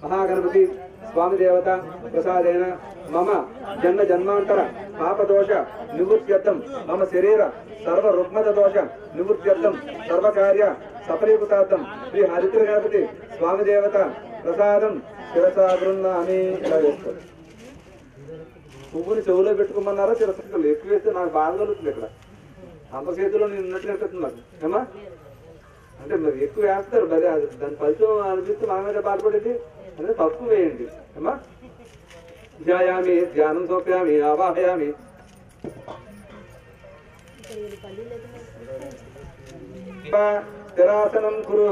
మహాగణపతి స్వామి దేవత ప్రసాదేన మమ జన్మ జన్మాంతర పాపదోష నివృత్త్యర్థం మమ శరీర సర్వ రుగ్మత దోష నివృత్త్యర్థం సర్వకార్య సఫలీకృతార్థం శ్రీ హరిద్ర గణపతి స్వామి దేవత ప్రసాదం శిరసా బృందామి ఇలా వేసుకోండి పువ్వుని చెవులో పెట్టుకోమన్నారా శిరసలు ఎక్కువ వేస్తే నాకు బాధ కలుగుతుంది ఇక్కడ అంత చేతిలో నేను ఉన్నట్టు అనిపిస్తుంది నాకు ఏమా అంటే మరి ఎక్కువ వేస్తారు మరి దాని ఫలితం అనిపిస్తే మన మీద బాధపడేది అంటే తక్కువ వేయండి అమ్మా. ధ్యాయామి, ధ్యానం సమర్పయామి, ఆవాహయామి. స్థిరాసనం కురు.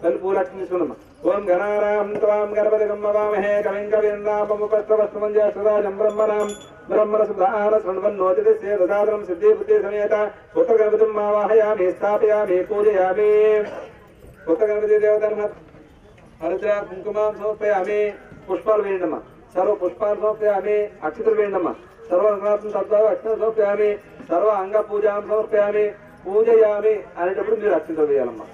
తల్లి పూలక్ష్మి తీసుకున్నమ్మా. ఓం గణానాం త్వాం గణపతిగం వవామహే కవిం కవీనాముపస్తవస్తమం జ్యేష్ఠరాజం బ్రహ్మణాం బ్రహ్మణసుధాన శృణ్వన్నోతితే దదాతరం సిద్ధి బుద్ధి సమేత పుత్ర గణపతిం ఆవాహయామి, స్థాపయామి, పూజయామి. పుత్ర గణపతి దేవతను హరిద్ర కుంకుమాం సమర్పయామి. పుష్పాలు వేయండమ్మా. సర్వ పుష్పాలు సమర్పయామి. అక్షతలు వేయండమ్మా. సర్వ తద్వారా అక్షతలు సమర్పయామి. సర్వ అంగ పూజాం సమర్పయామి, పూజయామి అనేటప్పుడు మీరు అక్షతలు వేయాలమ్మా.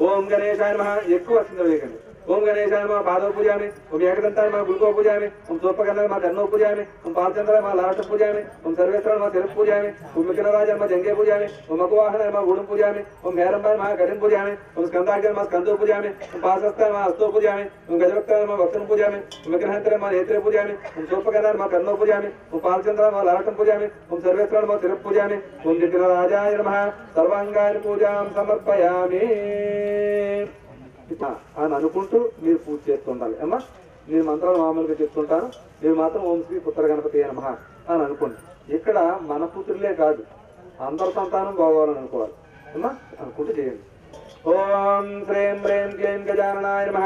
ఓం గణేశాయ నమః. ఎక్కువ అక్షతలు వేయకండి. ఓం గణేశాయ నమః పాదవ పూజామి. ఓం ఏకదంతాయ నమః గురుకో పూజామి. ఓం సూర్పకర్ణాయ నమః కర్ణో పూజామి. ఓం పాలచంద్రాయ నమః లాట పూజామి. ఓం సర్వేశ్వరాయ నమః శిరః పూజామి. ఓం విఘ్నరాజాయ నమః జంగే పూజామి. ఓం మకువాహనాయ నమః గూఢం పూజామి. ఓం హేరంబాయ నమః కటిం పూజామి. ఓం స్కందాఖ్యాయ నమః స్కందో పూజామి. ఓం పాశస్తాయ నమః హస్తో పూజామి. ఓం గజవక్తాయ నమః వక్రం పూజామి. ఓం విఘ్నహంతరాయ నమః నేత్రే పూజామి. ఓం సూర్పకర్ణాయ నమః కర్ణో పూజామి. ఓం పాలచంద్రాయ నమః లాటం పూజామి. ఓం సర్వేశ్వరాయ నమః శిరః పూజామి. ఓం విఘ్నరాజాయ నమః సర్వాంగాని పూజాం సమర్పయామి అని అనుకుంటూ మీరు పూజ చేస్తుండాలి అమ్మా. నేను మంత్రాలు మామూలుగా చెప్తుంటాను, మీరు మాత్రం ఓం శ్రీ పుత్ర గణపతి నమః అని అనుకోండి. ఇక్కడ మన పుత్రులే కాదు, అందరి సంతానం బాగోవాలని అనుకోవాలి అమ్మా. అనుకుంటూ చేయండి. ఓం శ్రీం హ్రీం క్లీం గజాననాయ నమః.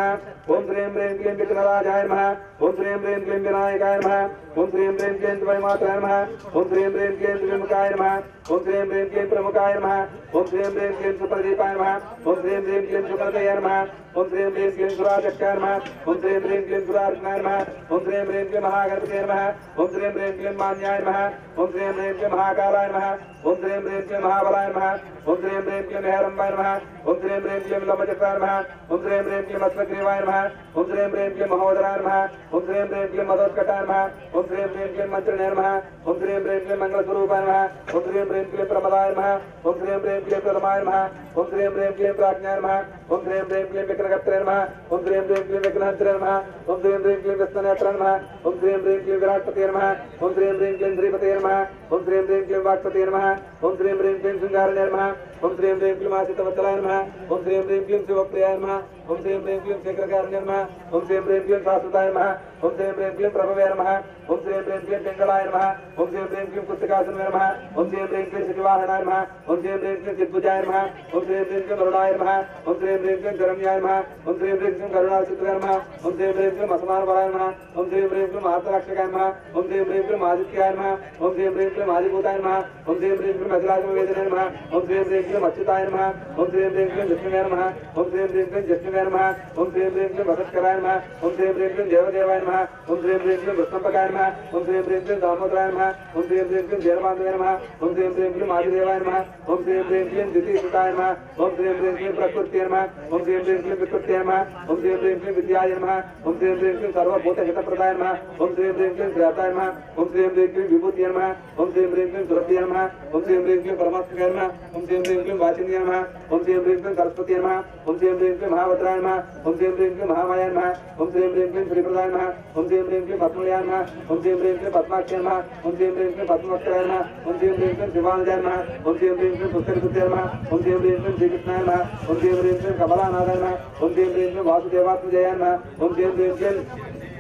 ఓం శ్రీం హ్రీం క్లీం విఘ్నరాజాయ నమః. ఓం శ్రీం హ్రీం క్లీం వినాయకాయ నమః. ఓం శ్రీం హ్రీం క్లీం త్వైమాత్రాయ నమః. ఓం శ్రీం హ్రీం క్లీం త్రిముఖాయ నమః. ఓం శ్రీం హ్రీం క్లీం ప్రముఖాయ నమః. ఓం శ్రీం హ్రీం క్లీం సుప్రదీపాయ నమః. ఓం శ్రీం హ్రీం క్లీం సుకృతయ నమః. ఓం శ్రీం హ్రీం క్లీం సురాజక్యాయ నమః. ఓం శ్రీం హ్రీం క్లీం సురార్జనాయ నమః. ఓం శ్రీం హ్రీం క్లీం మహాగణపతయ నమః. ఓం శ్రీం హ్రీం క్లీం మాన్యాయ నమః. ఓం శ్రీం హ్రీం క్లీం మహాకాలాయ నమః. ఓం శ్రీం హ్రీం క్లీం మహాబలాయ నమః. ఓం శ్రీం హ్రీం క్లీం హేరంబాయ నమః. ఓం శ్రీం హ్రీం క్లీం లమచక్రాయ నమః. ఓం శ్రీం హ్రీం క్లీం అశ్వగ్రీవాయ నమః. ఓం శ్రీం హ్రీం క్లీం మహోదరాయ నమః. ఓం శ్రీం హ్రీం క్లీం మదోత్కటాయ నమః. ఓం శ్రీం హ్రీం క్లీం మంత్రిణే నమః. ఓం శ్రీం హ్రీం క్లీం మంగళస్వరూపాయ నమః. ఓం శ్రీం హ్రీం క్లీం ప్రమదాయ నమః. ఓం శ్రీం హ్రీం క్లీం ప్రథమాయ నమః. ఓం శ్రీం హ్రీం క్లీం ప్రాజ్ఞాయ నమః. ఓం శ్రీం హ్రీం క్లీం విఘ్నకర్త్రే నమః. ఓం శ్రీం హ్రీం క్లీం విఘ్నహంత్రే నమః. ఓం శ్రీం హ్రీం క్లీం విష్ణునేత్రే నమః. ఓం శ్రీం హ్రీం క్లీం విరాట్పతే నమః. ఓం శ్రీం హ్రీం క్లీం శ్రీపతే నమః. ఓం శ్రీం హ్రీం క్లీం వాక్పతే నమః. ఓం శ్రీం హ్రీం క్లీం శృంగారణే నమః. ఓం శ్రీం హ్రీం క్లీం ఆశితవత్సలాయ నమః. ఓం శ్రీం హ్రీం క్లీం శివప్రియాయ నమః. ఓం శ్రీం హ్రీం క్లీం శేఖరకారణ్య నమః. ఓం శ్రీం హ్రీం క్లీం శాశ్వతాయ నమః. ఓం శ్రీం హ్రీం క్లీం ప్రభవే నమః. ఓం శ్రీం హ్రీం క్లీం పింగళాయ నమః. ఓం శ్రీం హ్రీం క్లీం పుస్తకాసనే నమః. ఓం శ్రీం హ్రీం క్లీం శివాహనాయ నమః. ఓం శ్రీం హ్రీం క్లీం చిద్భుజాయ నమః. ఓం శ్రీం హ్రీం క్లీం వరుణాయ నమః. ఓం శ్రీం హ్రీం క్లీం శరణ్యాయ నమః. ఓం శ్రీం హ్రీం క్లీం కరుణాచిత్రాయ నమః. ఓం శ్రీం హ్రీం క్లీం అసమానబలాయ నమః. ఓం శ్రీం హ్రీం క్లీం ఆర్తరక్షకాయ నమః. ఓం శ్రీం హ్రీం క్లీం ఆదిత్యాయ నమః. ఓం శ్రీం హ్రీం క్లీం ఆదిభూతాయ నమః. ఓం శ్రీం హ్రీం క్లీం అఖిలాగమవేదనాయ నమః. ఓం శ్రీం హ్రీం క్లీం అచ్యుతాయ నమః. ఓం శ్రీం హ్రీం క్లీం విష్ణువే నమః. ఓం శ్రీం హ్రీం క్లీం జష్ణువే నమః. ఓం శ్రీం హ్రీం క్లీం వసత్కరాయ నమః. ఓం శ్రీం హ్రీం క్లీం దేవదేవాయ నమః. ఓం శ్రీం హ్రీం క్లీం విష్ణుంపకాయ నమః. ఓం శ్రీం హ్రీం క్లీం దామోదరాయ నమః. ఓం శ్రీం హ్రీం క్లీం జయబాంధవే నమః. ఓం శ్రీం హ్రీం క్లీం ఆదిదేవాయ నమః. ఓం శ్రీం హ్రీం క్లీం ద్వితీయసుతాయ నమః. ఓం శ్రీం హ్రీం క్లీం ప్రకృత్యే నమః. ఓం శ్రీం హ్రీం క్లీం వికృత్యే నమః. ఓం శ్రీం హ్రీం క్లీం విద్యాయ నమః. ఓం శ్రీం హ్రీం క్లీం సర్వభూతహితప్రదాయ నమః. ఓం శ్రీం హ్రీం క్లీం శ్రేతాయ నమః. ఓం శ్రీం హ్రీం క్లీం విభూతియ నమః. ఓం శ్రీం హ్రీం క్లీం సురభ్య నమః. ఓం శ్రీం హ్రీం క్లీం పరమాత్మకాయ నమః. ఓం శ్రీం హ్రీం క్లీం వాచిన్య నమః. ఓం శ్రీం హ్రీం క్లీం సరస్వతీ నమః. ఓం శ్రీం హ్రీం క్లీం మహాభద్రాయ నమః. ఓం శ్రీం హ్రీం క్లీం మహామాయ నమః. ఓం శ్రీం హ్రీం క్లీం శ్రీప్రదాయ నమః. ఓం శ్రీం హ్రీం క్లీం పద్మలయాయ నమః. ఓం శ్రీం హ్రీం క్లీం పద్మాక్షయ నమః. ఓం శ్రీం హ్రీం క్లీం పద్మవక్త్రాయ నమః. ఓం శ్రీం హ్రీం క్లీం శివానుజాయ నమః. ఓం శ్రీం హ్రీం క్లీం పుష్కరిపుత్రాయ నమః. ఓం శ్రీం హ్రీం క్లీం శ్రీకృష్ణాయ నమః. ఓం శ్రీం హ్రీం క్లీం కమలానాథాయ నమః. ఓం శ్రీం హ్రీం క్లీం వాసుదేవాత్మజయాయ నమః. ఓం శ్రీం హ్రీం క్లీం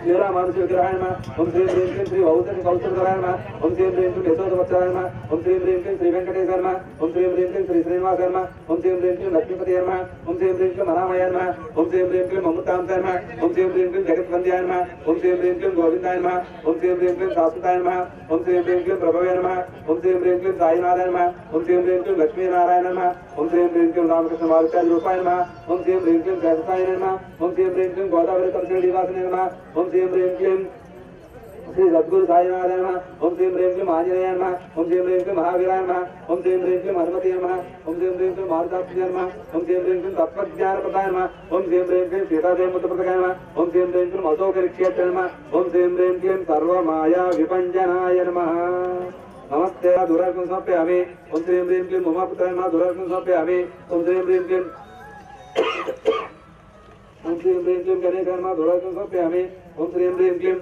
శ్రీరామానుజ విగ్రహాయ నమః. ఓం శ్రీం హ్రీం క్లీం శ్రీ వౌద్య కౌశలధరాయ నమః. ఓం శ్రీం హ్రీం క్లీం యశోదవత్సలాయ నమః. ఓం శ్రీం హ్రీం క్లీం శ్రీ వెంకటేశాయ నమః. ఓం శ్రీం హ్రీం క్లీం శ్రీ శ్రీనివాసాయ నమః. ఓం శ్రీం హ్రీం క్లీం లక్ష్మీపతయ నమః. ఓం శ్రీం హ్రీం క్లీం మహామయ నమః. ఓం శ్రీం హ్రీం క్లీం అమృతాంతాయ నమః. ఓం శ్రీం హ్రీం క్లీం జగద్వంద్యాయ నమః. ఓం శ్రీం హ్రీం క్లీం గోవిందాయ నమః. ఓం శ్రీం హ్రీం క్లీం శాశ్వతాయ నమః. ఓం శ్రీం హ్రీం క్లీం ప్రభవే నమః. ఓం శ్రీం హ్రీం క్లీం సాయినాథాయ నమః. ఓం శ్రీం హ్రీం క్లీం లక్ష్మీనారాయణ నమః. ఓం శ్రీం హ్రీం క్లీం రామకృష్ణ వారిచార్య రూపాయ నమః. ఓం శ్రీం హ్రీం క్లీం జగతాయ నమః. ఓం శ్రీం హ్రీం క్లీం గోదావరి తలశ్రీ నివాసినే నమః. ఓం శ్రీం హ్రీం క్లీం శ్రీ సద్గురు సాయినాథాయ నమః. ఓం శ్రీం హ్రీం క్లీం ఆంజనేయాయ నమః. ఓం శ్రీం హ్రీం క్లీం మహావీరాయ నమః. ఓం శ్రీం హ్రీం క్లీం హనుమతే నమః. ఓం శ్రీం హ్రీం క్లీం మారుతాత్మజాయ నమః. ఓం శ్రీం హ్రీం క్లీం తత్వజ్ఞానప్రదాయ నమః. ఓం శ్రీం హ్రీం క్లీం సీతాదేవముద్రప్రదాయ నమః. ఓం శ్రీం హ్రీం క్లీం అశోకరిక్షేత్ర నమః. ఓం శ్రీం హ్రీం క్లీం సర్వమాయా విపంజనాయ నమః. నమస్తే దురార్ఘం సమర్పయామి. ఓం శ్రీం హ్రీం క్లీం ఉమాపుత్రాయ నమః. దురార్ఘం సమర్పయామి. ఓం శ్రీం హ్రీం క్లీం ఓం శ్రీం హ్రీం క్లీం గణేశాయ నమః. దురార్ఘం సమర్పయామి. ఓం శ్రీం హ్రీం క్లీం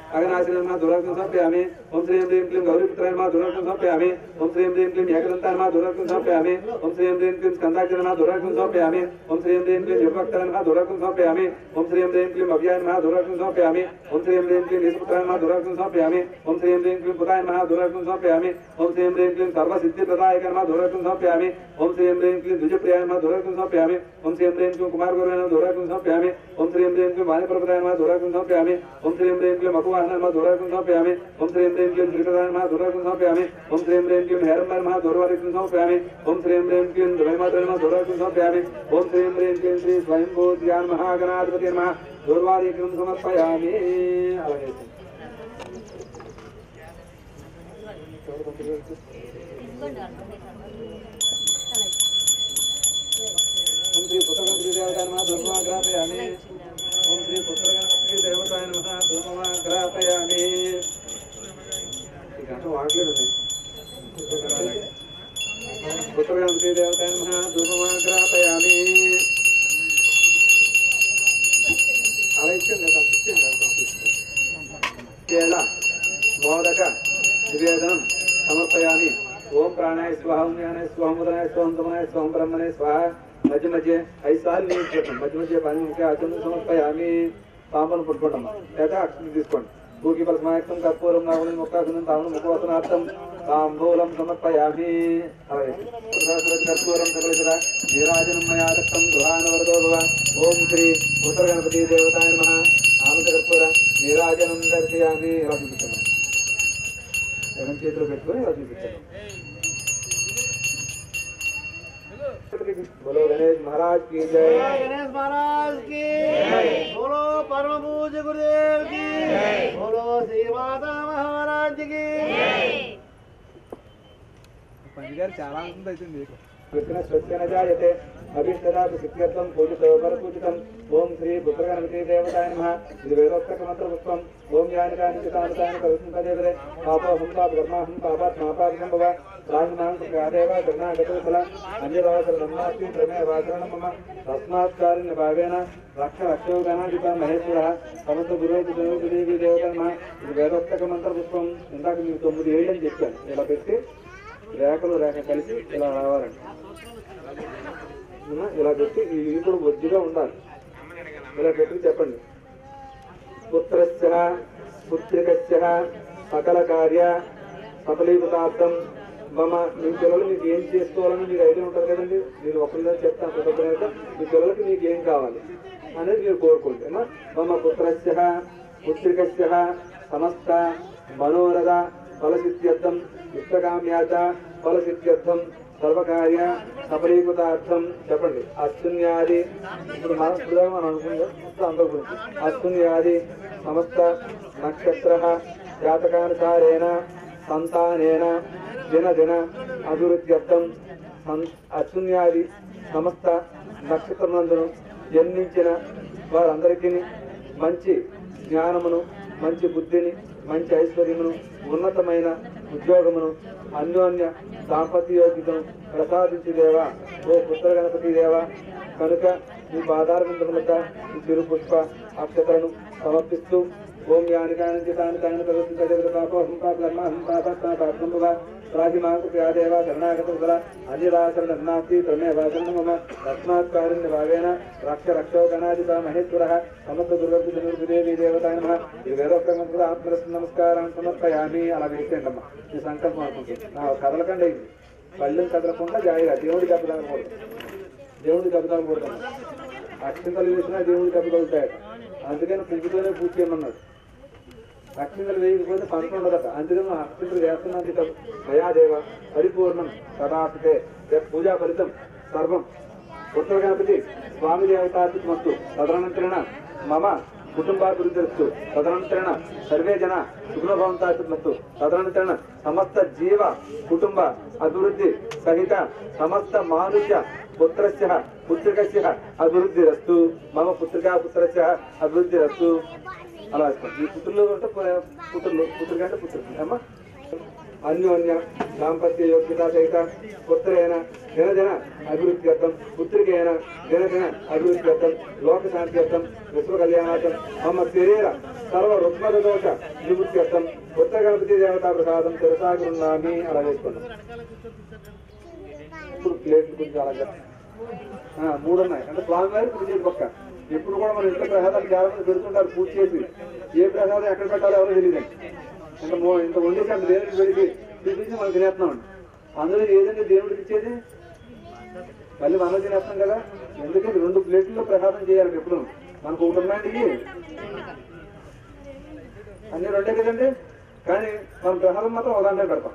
अगनाशिनं नमः धूर्वार्कं समर्पयामि ओम श्रीं ह्रीं क्लीं गौरीपुत्राय नमः धूर्वार्कं समर्पयामि ओम श्रीं ह्रीं क्लीं एकदन्ताय नमः धूर्वार्कं समर्पयामि ओम श्रीं ह्रीं क्लीं स्कन्दाक्षाय नमः धूर्वार्कं समर्पयामि ओम श्रीं ह्रीं क्लीं युगभक्ताय नमः धूर्वार्कं समर्पयामि ओम श्रीं ह्रीं क्लीं अव्याय नमः धूर्वार्कं समर्पयामि ओम श्रीं ह्रीं क्लीं निष्पुत्राय नमः धूर्वार्कं समर्पयामि ओम श्रीं ह्रीं क्लीं पुताय नमः धूर्वार्कं समर्पयामि ओम श्रीं ह्रीं क्लीं सर्वसिद्धिप्रदायकाय नमः धूर्वार्कं समर्पयामि ओम श्रीं ह्रीं क्लीं द्विजप्रियाय नमः धूर्वार्कं समर्पयामि ओम श्रीं ह्रीं क्लीं कुमारगुरुवे नमः धूर्वार्कं समर्पयामि ओम श्रीं ह्रीं क्लीं वाणिप्रभुताय नमः धूर्वार्कं समर्पयामि ओम श्रीं ह्रीं क्लीं मकुवाहनाय नमः धूर्वार्कं समर्पयामि ओम श्रीं ह्रीं क्लीं श्रीप्रदाय नमः धूर्वार्कं समर्पयामि ओम श्रीं ह्रीं क्लीं हेरम्बाय नमः धूर्वार्कं समर्पयामि ओम श्रीं ह्रीं क्लीं द्वैमात्राय नमः धूर्वार्कं समर्पयामि ओम श्रीं ह्रीं क्लीं श्री स्वयंभूत्यान् महागणाधिपतिये नमः धूर्वार्कं समर्पयामि అలాగే ओम श्री पुत्रगणपति देवताय नमः धूपमाग्रापयामि ओम श्री पुत्रगणपति देवताय नमः धूपमाग्रापयामि इक अंटा वागलेदु पुत्रगणपति देवताय नमः धूपमाग्रापयामि అలా ఇచ్చింది కేళ మోదక నివేదనం సమర్పయామి ఓం ప్రాణాయ స్వాహ ఓం జ్ఞానాయ స్వాహ ముదనాయ స్వాహ తమనాయ స్వాహ బ్రహ్మణే స్వాహ మధ్య మధ్య 5 సార్లు నీళ్ళు మధ్య మధ్య పని ఉంటే అతను సమర్పయామి తాంబూలం పుట్టుకోండమ్మా లేదా అక్షరం తీసుకోండి భూకి పరమాయకం కర్పూరం నాగుని ముఖాసనం తామును ముఖవసనార్థం తాంబూలం సమర్పయామి అలాగే కర్పూరం సకలిసర నీరాజనం మయా రక్తం దుహానవరదో భవ ఓం శ్రీ ఉత్తరగణపతి దేవతాయ నమః ఆనంద కర్పూర నీరాజనం దర్శయామి ఇలా చూపించాను ఎడం చేతిలో పెట్టుకొని ఇలా చూపించాను बोलो गणेश महाराज की जय गणेश महाराज की बोलो परम पूज्य गुरुदेव की बोलो श्री माता महाराज की पंचगार చాలా ఉంటుంది అయితే మీకు कृष्ण स्वस्यन जायते अभिष्टदा सिद्ध्यर्थं पूजितो वरपूजितं ओम श्री पुत्रगणपति देवताय नमः इति वेदोक्तक मंत्रपुष्पम् ओम यानि कानि चितामृतानि कवचं तदेवरे पापोऽहं पापकर्माहं पापात्मापादिकं भव राजमां प्रकादेव शरणागतोफल अन्यदासरणन्नास्ति प्रमे वासरणं मम तस्मात् कारुण्यभावेन रक्ष रक्षोगणाधिपा महेश्वरः समस्त गुरुदेवी देवताय नमः इति वेदोक्तक मंत्रपुष्पम् इंदाక మీకు 9 ఏళ్ళు అని చెప్పాను ఇలా పెట్టి రేఖలు రేఖ కలిసి ఇలా రావాలండి ఇలా పెట్టి ఇది కూడా బొద్దుగా ఉండాలి ఇలా పెట్టి చెప్పండి పుత్రస్య పుత్రికస్య సకల కార్య సఫలీకృతార్థం మమ మీ పిల్లలు మీకు ఏం చేసుకోవాలని మీకు ఐడియా ఉంటుంది కదండి నేను ఒకరిలో చెప్తాను కృతజ్ఞత మీ పిల్లలకి మీకు ఏం కావాలి అనేది మీరు కోరుకోండి మమ పుత్రస్య పుత్రికస్య సమస్త మనోరథ ఫలసిద్ధ్యర్థం ఇష్టకామ్యాచ ఫలసిద్ధ్యర్థం సర్వకార్య సఫలీకృతార్థం చెప్పండి అశ్విన్యాది ఇప్పుడు మనం అనుకుందాం అందరి గురించి అశ్విన్యాది సమస్త నక్షత్ర జాతకానుసారేణ సంతానేన దినదిన అభివృద్ధ్యర్థం అశ్విన్యాది సమస్త నక్షత్రమందును జన్మించిన వారందరికీ మంచి జ్ఞానమును మంచి బుద్ధిని మంచి ఐశ్వర్యమును ఉన్నతమైన ఉద్యోగమును అన్యోన్య దాంపత్యోగితను ప్రసాదించి దేవా ఓ పుత్ర గణపతి దేవా కనుక మీ పాదారవిందములక ఈ తిరు పుష్ప అక్షతలను సమర్పిస్తూ ఓం యాని కాని తాని తాని ప్రవర్తించే పాపోహం పాపకర్మాహం పాపాత్మాపాత్మం భవ రాజిమాకు ప్రియాదేవ శరణాగత అన్యదాసరణాస్తి త్రమే వాసరణం మమ తస్మాత్ కారుణ్య భావేన రక్ష రక్షో గణాధిప మహేశ్వరः సమస్త గురుదేవి దేవతాయ నమః ఈ వేదోక్తంగా ఆత్మరస్సు నమస్కారాన్ని సమర్పయామి అలా వేసేయండమ్మా ఈ సంకల్పం అనుకుంటుంది కదలకండి అయింది కళ్ళని కదలకుండా జాయిగా దేవుడి కదలకూడదు దేవుడి కదలకూడదు అక్షంతలు వేసినా దేవుడి కదలుతాయట అందుకని పువ్వుతోనే పూజ చేయమన్నాడు అక్షంతలు వేయకపోతే పంట ఉండదట అందుకని అక్షంతలు వేస్తున్నది దయాదేవ పరిపూర్ణం తదాపితే పూజా ఫలితం సర్వం ఉత్తర గణపతి స్వామి దేవతాత్మస్తు తదనంతరేణ మమ కుటుంబాభివృద్ధిరస్తు తదనంతరేణ సర్వే జన సుఖభవంతాత్మస్తు తదనంతరేణ సమస్త జీవ కుటుంబ అభివృద్ధి సహిత సమస్త మానుష్య పుత్రస్య పుత్రికస్య అభివృద్ధిరస్తు మమ పుత్రికా పుత్రస్య అభివృద్ధిరస్తు అలా ఈ పుత్రులు అంటే పుత్రిక అంటే పుత్రులు అమ్మా అన్యోన్య దాంపత్య యోగ్యత సహిత పుత్రేణ దినదిన అభివృద్ధ్యర్థం పుత్రికేణ దినదిన అభివృద్ధ్యర్థం లోక శాంత్యర్థం విశ్వ కళ్యాణార్థం మమ శరీర సర్వ రుగ్మత దోష నివృత్త్యర్థం ఉత్తర గణపతి దేవతా ప్రసాదం శిరసా గృహ్ణామి అలా వేసుకున్నాం. ఇప్పుడు ప్లేట్ గురించి అలాగే 3 ఉన్నాయి అంటే స్వామి వారి పూజ పక్క. ఎప్పుడు కూడా మన ఇంట్లో ప్రసాదాలు చాలా మంది పెడుతుంటారు పూజ చేసి. ఏ ప్రసాదం ఎక్కడ పెట్టాలో ఎవరో తెలియదండి. ఇంత వండేసి అంత దేవుడికి పెడితే చూపించి మనం తినేస్తున్నామండి. అందులో ఏదంటే దేవుడికి ఇచ్చేది మళ్ళీ మనం తినేస్తాం కదా. ఎందుకంటే 2 ప్లేట్లలో ప్రసాదం చేయాలి. ఎప్పుడు మనకు ఒకటి ఉన్నాయండి అన్ని 2 కదండి. కానీ మనం ప్రసాదం మాత్రం ఒక దాంట్లో పెడతాం.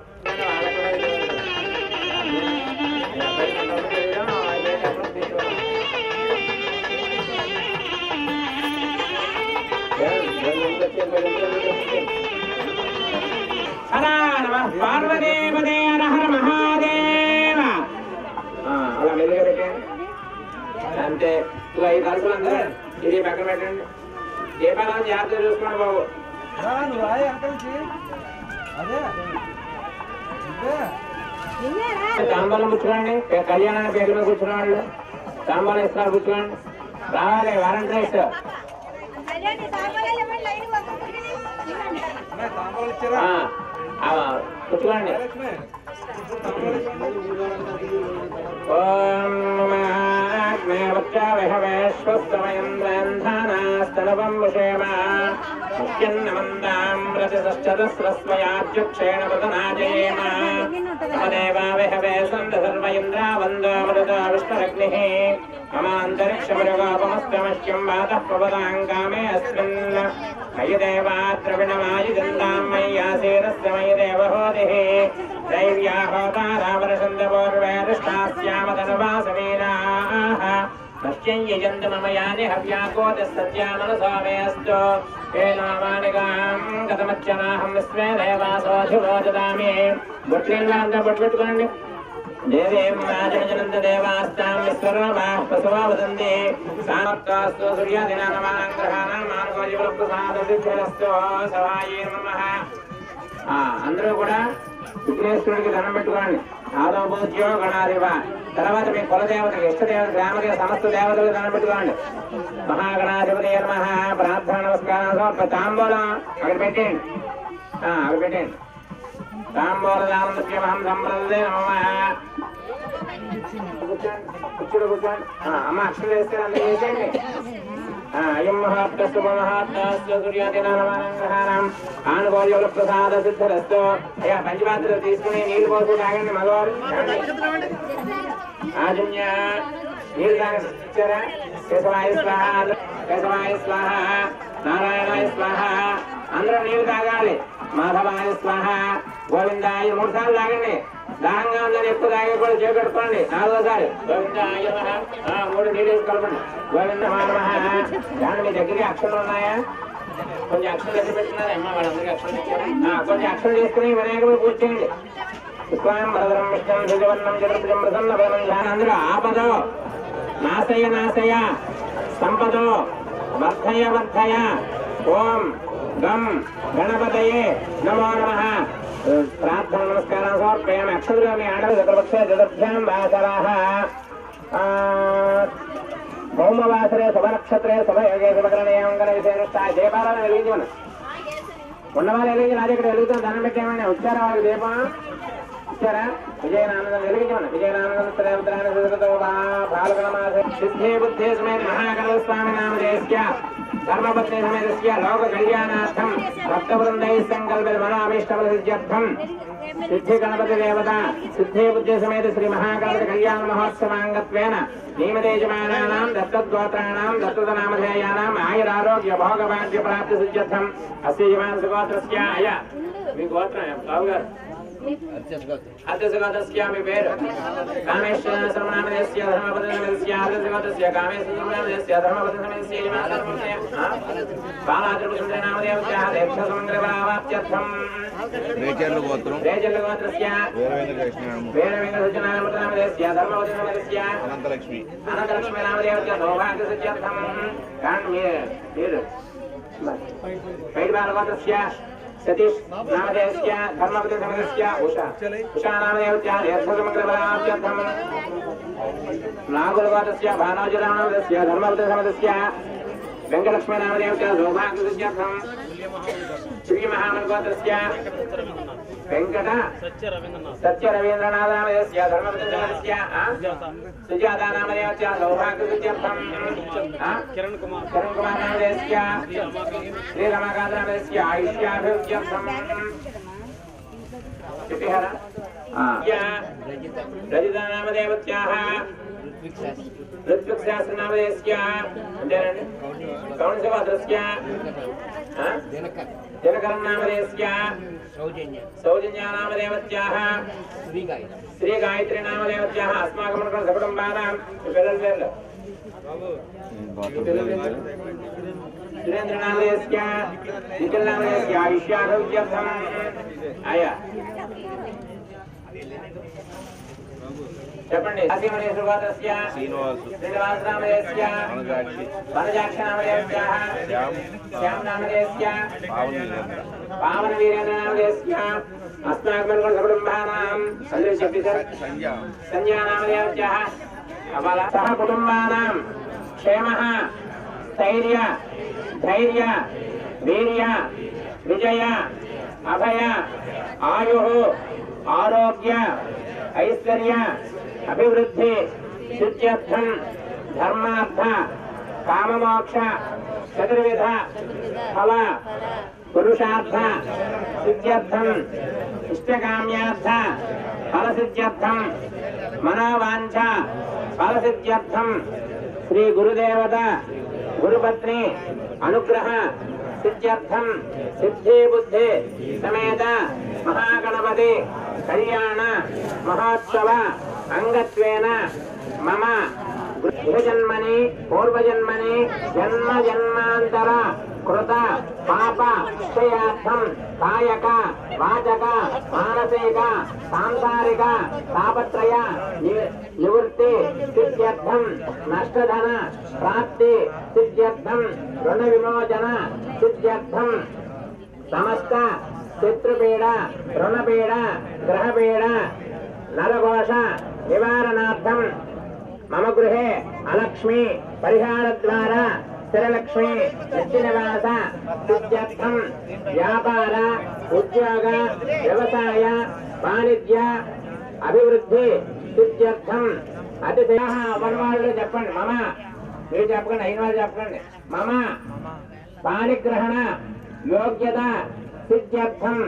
పార్వదేవదే హర మహాదేవ. అలా మెల్లిగా పెట్టండి. అంతే. 5 అరుపులు అంతా ఇది పక్కన పెట్టండి. దీపాలను జాగ్రత్త చూసుకోండి బాబు. తాంబాలం పుచ్చుకోండి. కళ్యాణాన్ని పేరు మీద కూర్చున్న వాళ్ళు తాంబాలం ఇస్తారు పుచ్చుకోండి. రావాలి వారంటీ ఇస్తారు. పుచ్చుకోండి. ఓం విహవేశ్వస్తమయంద్రాంధానాస్తనవం విషేమ ముఖ్యన్నమందాం రజసశ్చతస్రస్వయాధ్యక్షేణ వదనాజయేమ తమదేవా విహవే సంద సర్వ ఇంద్రావందోమృతా విష్ణురగ్నిః మమాంతరిక్షమృగోపమస్తమశ్యం వాతః పవదాంగామే అస్మిన్ మయి దేవా ద్రవిణమాయి గంధాం మయ్యాసేరస్య మయి దేవహోదిః దైవ్యాహోతారావరసందవోర్వేదష్టాస్యామధనువాసమీనాః నశ్యం యజంతు మమ యాని హవ్యాకోదస్తత్యామనసామేऽस्तु ఏనామానికాం గతమచ్చనాహం విశ్వే దేవాసోऽధివో దదామి. బొట్లేళ్ళంతా బొట్టుపెట్టుకోండి. దేవీం రాజమజనంత దేవాస్తాం విశ్వరూపాః పశవో వదంతి సామర్థాస్తు సూర్యాదినానాం గ్రహాణాం మానవజీవప్రసాదసిద్ధిరస్తు సవాయే నమః. అందరూ కూడా విఘ్నేశ్వరుడికి దండం పెట్టుకోండి. ఆదో పూజ్యో గణాధిప. తర్వాత మీ కులదేవతకి ఇష్టదేవత గ్రామదేవ సమస్త దేవతలకు దండం పెట్టుకోండి. మహాగణాధిపతి నమః. ప్రార్థన నమస్కారం తాంబూలం అక్కడ పెట్టండి. అక్కడ పెట్టండి. తాంబూలదానం సంప్రదే నమః. కూర్చోండి కూర్చోండి. అమ్మ అక్షరం వేస్తే అందరూ చేసేయండి. అయం మహాత్మస్తు మహాత్మస్తు సూర్యాదినానాం ఆనుగోళ్యుల ప్రసాద సిద్ధిరస్తు. అయ్యా పంచపాత్రలు తీసుకుని నీళ్లు పోసు తాగండి. మగవారు ఆజన్య నీళ్ళు తాగండి. ఇచ్చారా? కేశవాయ స్వాహ కేశవాయ స్వాహ నారాయణాయ స్వాహ. అందరూ నీళ్లు తాగాలి. మాధవాయ స్వాహ గోవిందాయ 3 సార్లు తాగండి. దాహంగా ఉందని ఎక్కువ తాగే కూడా చేపెట్టుకోండి. 4వసారి గోవిందాయ 3 నీళ్ళు కలపండి. గోవింద మానవ. దాని మీ దగ్గరికి అక్షరాలు ఉన్నాయా? కొంచెం అక్షరాలు ఎక్కడ పెట్టినారా? అమ్మ వాళ్ళందరికీ అక్షరాలు ఇచ్చారా? కొంచెం అక్షరం తీసుకుని వినాయకుడు పూజ చేయండి. శుక్లాం భద్రం విష్ణుం శశివర్ణం చతుర్భుజం ప్రసన్నవదనం. అందరూ ఆపదో నాశయ నాశయ సంపదో వర్ధయ వర్ధయ ఓం గం గణపతయే నమో నమః. ప్రార్థన నమస్కారం సమర్పయామి. అక్షరులు మీ ఆడలు చతుర్భక్ష చతుర్భ్యాం వాసరాః భౌమవాసరే శుభనక్షత్రే శుభయోగే శుభకరణీయంకర విశేష దీపాలను వెలిగించమని ఉన్నవాళ్ళు వెలిగించి నా దగ్గర వెలుగుతాం. దండం పెట్టేమని వచ్చారా? వాళ్ళకి దీపం ఇచ్చారా? విజయనానందం వెలిగించమని. విజయనానందం పాల్గొనమాసే సిద్ధే బుద్ధే సమేత మహాగణపతి స్వామి నామధేయస్య ధర్మపత్ని సమేతస్య లోక కళ్యాణార్థం భక్తవృందైః సంకల్పిత మనోభీష్టఫలసిద్ధ్యర్థం సిద్ధి గణపతి దేవత సిద్ధే బుద్ధి సమేత శ్రీ మహాగణపతి కళ్యాణ మహోత్సవాంగత్వేన నియమదేజమానానాం దత్తద్గోత్రాణాం దత్తనామధేయానాం ఆయురారోగ్య భోగభాగ్య ప్రాప్తి సిద్ధ్యర్థం అస్య యజమానస్య గోత్రస్య అయ మీ గోత్రం బాబు గారు అత్యసగోత్రస్య మీ పేరు కామేశ్వర శ్రమనామధేయస్య ధర్మపతి సమేతస్య అత్యసగోత్రస్య కామేశ్వర శ్రమనామధేయస్య ధర్మపతి సమేతస్య యజమానస్య బాలాత్రిపుర నామధేయస్య దేక్ష సమగ్రవాప్త్యర్థం రేచర్ల గోత్రం రేచర్ల గోత్రస్య వీరవేంకట నామధేయస్య ధర్మపతి సమేతస్య అనంతలక్ష్మి నామధేయస్య సౌభాగ్య సిద్ధ్యర్థం. కానీ మీరు బయట బాలగోత్రస్య సతీష్ నామధేయస్య ధర్మపతి సమేతస్య ఉషా నామధేయస్య దేక్ష సమగ్రవాప్త్యర్థం. నాగులగోత్రస్య భానోజరామధేయస్య ధర్మపతి సమేతస్య వెంకటలక్ష్మీ నామదేవత సౌభాగ్యసిద్ధ్యర్థం శ్రీ మహామన్గోత్రస్య వెంకట సత్య రవీంద్రనాథ నామదేవస్య ధర్మపతినామస్య సుజాత నామదేవస్య సౌభాగ్యసిద్ధ్యర్థం కిరణ్ కుమార్ నామదేవస్య శ్రీ రమాకాంత నామదేవస్య ఆయుష్యాభివృద్ధ్యర్థం చిట్టిహర రజిత నామదేవత్యాః ఋత్విక్శాస్త్ర నామదేవస్య అంతేనండి కౌంసపాత్రస్య దినకరం నామదేవస్య సౌజన్య నామదేవత్యాః శ్రీ గాయత్రి నామదేవత్యాః అస్మాకం సకుటుంబానాం పిల్లల పేర్లు సురేంద్ర నామదేవస్య నిఖిల్ నామదేవస్య ఆయుష్యారోగ్యర్థం ఆయా చెప్పండి కాశీమణేశ్వరస్య శ్రీనివాస నామదేవస్య వనజాక్ష నామదేవస్య శ్యామ నామదేవస్య పావన వీరేంద్ర నామదేవస్య అస్మాకం సకుటుంబానాం సంధ్యా నామదేవస్య సహ కుటుంబానాం క్షేమః స్థైర్య ధైర్య వీర్య విజయ అభయ ఆయు ఆరోగ్య ఐశ్వర్య అభివృద్ధి సిద్ధ్యర్థం ధర్మార్థ కామమోక్ష చతుర్విధ ఫల పురుషార్థ సిద్ధ్యర్థం ఇష్టకామ్యార్థ ఫలసిద్ధ్యర్థం మనోవాంఛ ఫలసిద్ధ్యర్థం శ్రీ గురుదేవత గురుపత్ని అనుగ్రహ సిద్ధ్యర్థం సిద్ధి బుద్ధి సమేత మహాగణపతి కళ్యాణ మహోత్సవ అంగత్వేన మమ గృహజన్మని పూర్వజన్మని జన్మ జన్మాంతర కృత పాప క్షయార్థం కాయక వాచక మానసిక సాంసారిక తాపత్రయ నివృత్తి సిద్ధ్యర్థం నష్టధన ప్రాప్తి సిద్ధ్యర్థం రుణ విమోచన సిద్ధ్యర్థం సమస్త శత్రుపీడ రుణపీడ గ్రహపీడ నరఘోష నివారణార్థం మమ గృహే అలక్ష్మి పరిహార ద్వారా స్థిరలక్ష్మి నిత్యనివాస సిద్ధ్యర్థం వ్యాపార ఉద్యోగ వ్యవసాయ వాణిజ్య అభివృద్ధి సిద్ధ్యర్థం అతిశయ వనవాళ్ళు చెప్పండి మమ మీరు చెప్పకండి అయిన వాళ్ళు చెప్పండి మమ పాణిగ్రహణ యోగ్యత సిద్ధ్యర్థం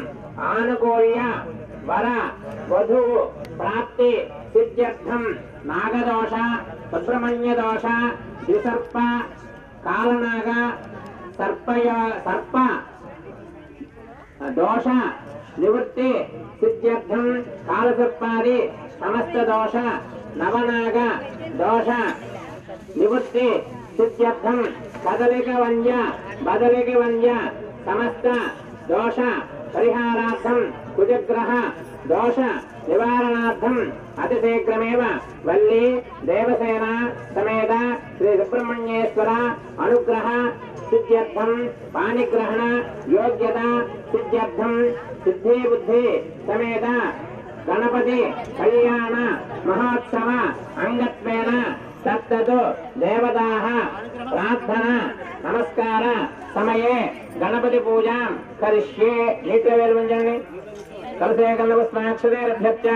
ఆనుకూల్య వర వధువు ప్రాప్తి సిద్ధ్యర్థం నాగదోష సుబ్రహ్మణ్య దోష ద్విసర్ప కాలనాగ సర్ప దోష నివృత్తి సిద్ధ్యర్థం కాలసర్పాది సమస్త దోష నవనాగ దోష నివృత్తి సిద్ధ్యర్థం కదలిక వంద్య బదలిక వంద్య సమస్త దోష పరిహారార్థం కుజగ్రహ దోష నివారణార్థం అతిశీఘ్రమేవ వల్లి దేవసేన సమేత శ్రీ సుబ్రహ్మణ్యేశ్వర అనుగ్రహ సిద్ధ్యర్థం పాణిగ్రహణ యోగ్యత సిద్ధ్యర్థం సిద్ధి బుద్ధి సమేత గణపతి కళ్యాణ మహోత్సవ అంగత్వేన తత్తు దేవతాః ప్రార్థన నమస్కార సమయే గణపతి పూజాం కరిష్యే. నీటిలో వెలుగుంచండి. కలసే కల్లపుష్పాక్షరేభ్యర్చ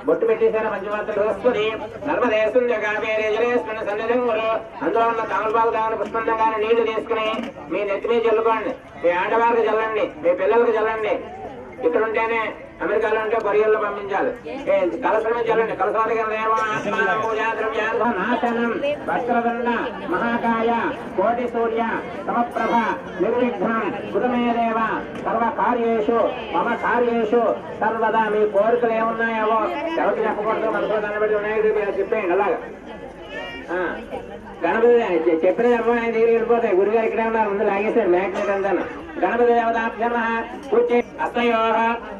బొట్టు పెట్టేశారు. పంచమాత్ర బృహస్పతి నర్మదేశం కావేరే జలేశ్వరుని సన్నిధం గురు. అందులో ఉన్న తమలపాకు దాని పుష్పంలో కానీ నీళ్లు తీసుకుని మీ నెత్తి మీద చల్లుకోండి. మీ ఆడవారికి చల్లండి, మీ పిల్లలకు చల్లండి. ఇక్కడ ఉంటేనే అమెరికాలో ఉంటే కొరియల్లో పంపించాలి. కలసమే చల్లండి. కలసాదికనాశనం వస్త్రదండ మహాకాయ కోటి సూర్య సమప్రభ నిర్విఘ్నం కుటుంబేదేవ సర్వకార్యేషు మమ కార్యేషు సర్వదా. మీ కోరికలు ఏమున్నాయో ఎవరికి చెప్పకూడదు, మనసులో దాన్ని బట్టి ఉన్నాయి చెప్పేయండి. అలాగా గణపతి చెప్పిన చెప్పడం ఆయన దగ్గర వెళ్ళిపోతాయి. గురుగారు ఇక్కడే ఉన్నారు, ముందు లాగేశారు మ్యాగ్నెట్ అంతా. గణపతి దేవతాభ్యమ పూజ హస్తయో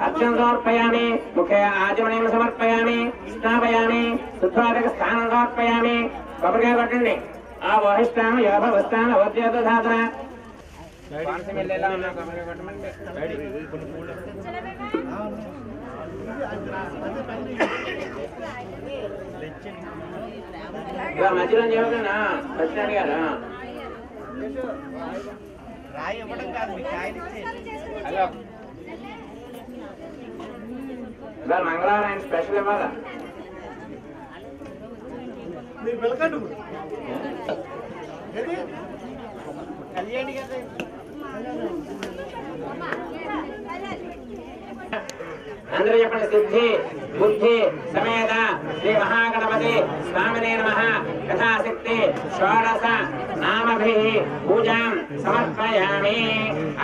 అర్ఘ్యం సమర్పయామి, ముఖే ఆచమనీయం సమర్పయామి, స్నాపయామి, శుద్ధాధిక స్థానం సమర్పయామి. కొబ్బరికాయ కొట్టండి. ఆ వహిష్టానం యోగవస్థానం అవధ్యోత సాధన మధ్యలో చెప్పకుండా సత్యనారాయణ గారు రాయి ఇవ్వడం కాదు మీ కాయలు హలో ఇవాళ మంగళవారం స్పెషల్ ఇవ్వాలా మీరు పిలకండి కళ్యాణి కదా అందరూ చెప్పండి సిద్ధి బుద్ధి సమేత శ్రీ మహాగణపతి స్వామినే నమః యథాశక్తి షోడశ నామభిః పూజాం సమర్పయామి.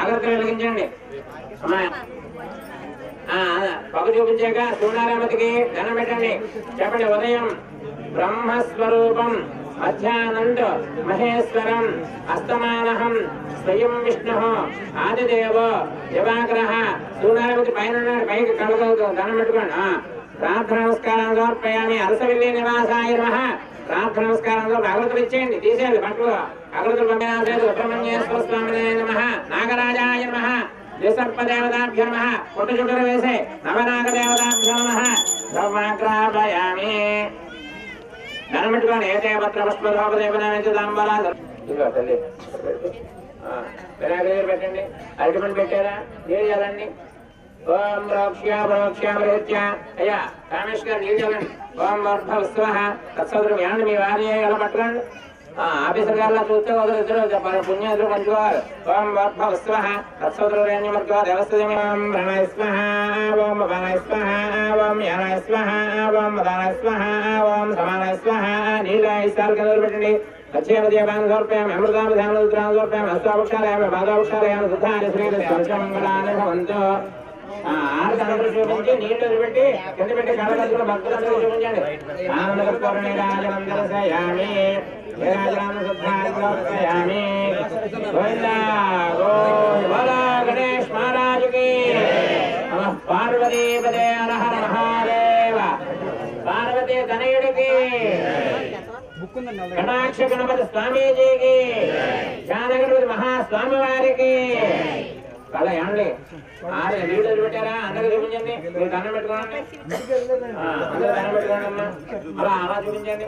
అగరత్తులు వెలిగించండి. పగ చూపించాక సూర్యనారాయణమూర్తికి దండం పెట్టండి. చెప్పండి ఉదయం బ్రహ్మస్వరూపం మధ్యాహ్నంద మహేశ్వరం అస్తమానహం స్వయం విష్ణు ఆదిదేవ దివాకరః. సూర్యనారాయణమూర్తి పైన పైకి కళ్ళతో దండం పెట్టుకోండి. ప్రార్థన నమస్కారం సమర్పయామి. అరసవిల్లి నివాసాయ నమః. ప్రార్థన నమస్కారంలో అగరత్తులు ఇచ్చేయండి, తీసేయండి బట్టలు. అగరత్తులు పంపిణీ సుబ్రహ్మణ్యేశ్వర స్వామినే నమః. నాగరాజాయ నమః. సర్పదేవతాభ్యో నమః. పుట్ట చుట్టూరు వేసే నవనాగదేవతాభ్యో నమః. సమగ్రాపయామి. ధనం పెట్టుకోండి. ఏ దేవత్ర పుష్పదేవతాంబలా తల్లి వినాయకుడు పెట్టండి. అరటిపండు పెట్టారా? నీళ్ళు చల్లండి. ఓం ప్రోక్ష్య ప్రోక్ష్య ప్రత్య. అయ్యా కామేష్ గారు నీళ్ళు చల్లండి. ఓం వర్ధవస్వ తత్సదురు ఏమండి మీ వారి ఎలా పట్టుకోండి. ఆఫీసర్ గారిలా చూస్తే ఒకరు ఇద్దరు పుణ్యాలు పంచుకోవాలి. ఓం వర్ధవస్వ తత్సదురు రేణ్యమర్గో దేవస్థం ప్రణయ స్వః. ఓం భవాయ స్వః. ఓం యానాయ స్వః. ఓం మదానాయ స్వః. ఓం సమానాయ స్వః. నీళ్ళ ఇష్టాలు కింద పెట్టండి. అక్షయమదేవాన్ని సమర్పయామి. అమృతామృతాన్ని సమర్పయామి. అశ్వావృక్షాలయామి బాధావృక్షాలయామి శుద్ధాన్ని శ్రీకృష్ణమంగళాన్ని భవంతు. ఆరు చూపించి నీళ్లు పెట్టి కింద పెట్టి కళకత్తులు భక్తులందరూ చూపించండి. ఆనందకర్పూరణీరాజనందరసయామి. సమర్పయామి. గోవిందా గోవిందా గణేష్ మహారాజుకి నమః. పార్వతీపదే హర హర మహాదేవ. పార్వతీ తనయుడికి కటాక్ష గణపతి స్వామీజీకి శానగణపతి మహాస్వామి వారికి. అలా ఏమండి ఆరు లీడర్లు పెట్టారా? అందరూ చూపించండి. మీరు దండం పెట్టుకోండి. అందరూ దండం పెట్టుకోండి అమ్మా. అలా అలా చూపించండి.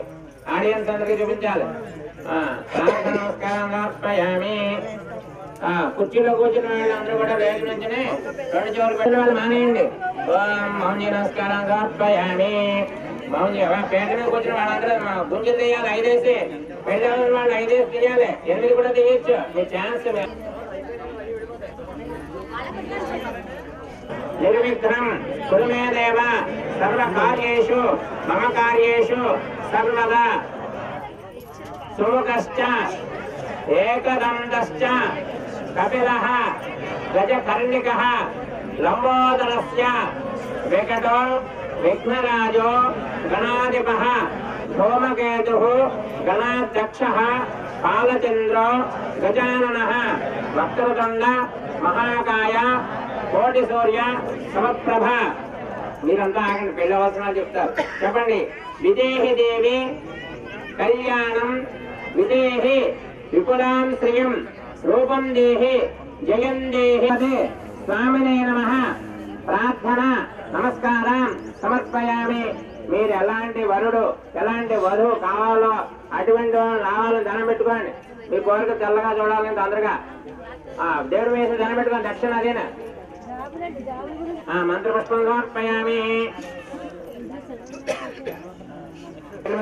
ఆడియన్స్ అందరికీ చూపించాలి. ప్రార్థన నమస్కారం సమర్పయామి. కుర్చీలో కూర్చున్న వాళ్ళు అందరూ కూడా వేసి నుంచని రెండు చెవులు పెట్టిన వాళ్ళు మానేయండి. ఓం మౌంజీ నమస్కారం సమర్పయామి. మౌంజీ పేట మీద కూర్చున్న వాళ్ళందరూ గుంజలు తీయాలి. 5 వేసి పెళ్ళ వాళ్ళు 5 వేసి తీయాలి. 8 కూడా తీయచ్చు. మీ ఛాన్స్. నిర్విఘ్నం కురు మే దేవ సర్వకార్యేషు మమ కార్యేషు సర్వదా సుముఖశ్చ ఏకదంతశ్చ కపిలః గజకర్ణికః లంబోదరస్య వికటో విఘ్నరాజో గణాధిపః ధూమకేతుః గణాధ్యక్షః పాలచంద్రో గజాననః వక్రతుండ మహాకాయ కోటి సూర్య సమప్రభ. మీరంతా ఆగండి. పెళ్ళవసరాలు చెప్తారు. చెప్పండి. విదేహి దేవి కళ్యాణం విదేహి విపులాం శ్రియం రూపం దేహి జయం దేహి. స్వామినే నమః. ప్రార్థన నమస్కారం సమర్పయామి. మీరు ఎలాంటి వరుడు ఎలాంటి వధువు కావాలో అటువంటి రావాలని దండం పెట్టుకోండి. మీ కోరిక తెల్లగా చూడాలని తొందరగా దేవుడు వేసి దండం పెట్టుకోండి. దక్షిణ అదేనా? మంత్రపుష్పం సమర్పయామి.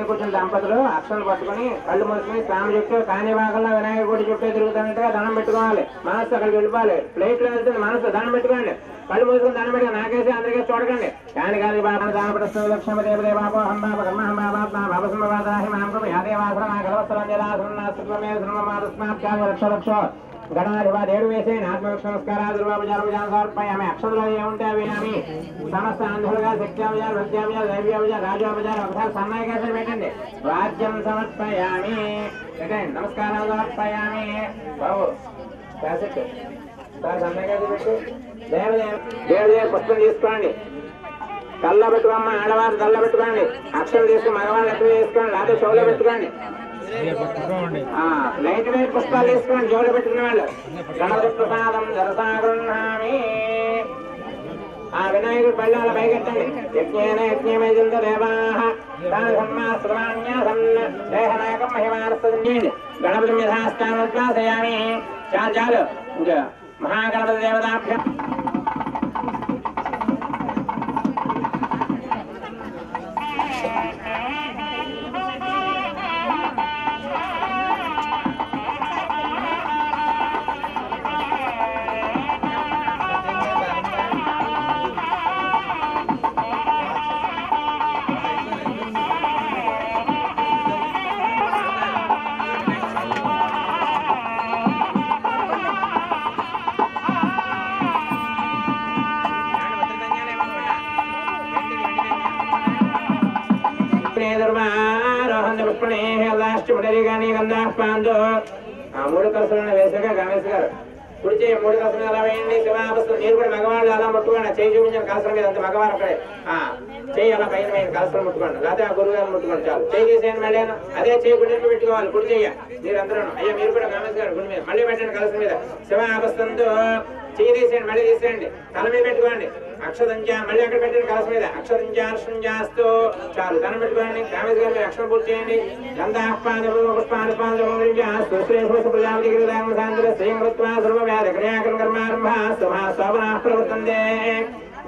కూర్చున్న దంపతులు అక్షలు పట్టుకుని కళ్ళు మూసుకుని స్వామి చుట్టూ కాని భాగంలో వినాయక గుడి చుట్టూ తిరుగుతున్నట్టుగా దండం పెట్టుకోవాలి. మనస్సు అక్కడికి వెళ్ళిపోవాలి. ప్లేట్ లో వెళ్తుంది మనస్సు. దండం పెట్టుకోండి. కళ్ళు మూసుకుని దండం పెట్టుకుని నాకేసి అందరికీ చూడకండి. కాని కాని బాబా దానపడుతూ లక్ష్మ దేవదేవాపో హంబాప కర్మహంబాబాత్మాభవసంభవాదాహి మాంకృప యాదేవాసుర నా గర్వస్థలంజలాసురమాదుస్మాత్కాయ లక్ష లక్షో గణాధిపా దేవుడు వేసే ఆత్మవృక్ష నమస్కారాలు దుర్వాపచారం సమర్పయామి. అక్షంలో ఏముంటే అవి అవి సమస్త ఆంధ్రులుగా శక్త్యాపచారం భక్త్యాపచారం దైవ్యాపచారం రాజోపచారం ఒకసారి సన్నాయి కేసులు పెట్టండి. రాజ్యం సమర్పయామి. పెట్టండి. నమస్కారాలు సమర్పయామి. బాబు క్యాసెట్ సార్ సన్నాయి కేసులు పెట్టి దేవుడే పుష్పం తీసుకోండి. కళ్ళ పెట్టుకోమ్మ. ఆడవారు కళ్ళ పెట్టుకోండి. అక్షరం తీసుకుని మగవాళ్ళు ఎక్కడ తీసుకోండి. లేకపోతే షోలో పెట్టుకోండి. లైట్ వెయిట్ పుష్పాలు తీసుకోండి. జోలు పెట్టుకునే వాళ్ళు. గణపతి ప్రసాదం దరసాగృహామి. ఆ వినాయకుడు పళ్ళాల పైకెత్తండి. యజ్ఞేన యజ్ఞమేజంత దేవాః తాన సన్మాస్త్రమాన్యాసం దేహనాయకం మహిమానస్తన్యేది గణపతిం యథాస్థానోద్వాసయామి. చాలు ఇంకా మహాగణపతి దేవతాభ్యం మూడు కలసలను వేసాక గణేష్ గారు కుడి చేయి మూడు కలసలు అలా వేయండి. శివావస్థలు మీరు కూడా మగవాళ్ళు అలా ముట్టుకోండి. చేయి చూపించిన కలసల మీద అంత మగవారు అక్కడే చేయి అలా పైన వేయండి. కలసలు ముట్టుకోండి. లేకపోతే ఆ గురువు గారు ముట్టుకోండి. చాలు చేయి తీసేయండి. మళ్ళీ అదే చేయి గుడికి పెట్టుకోవాలి. కుడి చెయ్య మీరు అందరూ అయ్యా మీరు కూడా గణేష్ గారు గుడి మీద మళ్ళీ పెట్టండి. కలసల మీద శివావస్థంతో చేయి తీసేయండి. మళ్ళీ తీసేయండి. తల మీద పెట్టుకోండి. అక్షరంజా మళ్ళీ అక్కడ పెట్టండి. కలస మీద అక్షరంజాస్తూ చాలు దండం పెట్టుకోండి. గణేష్ గారు మీరు అక్షరం పూర్తి చేయండి.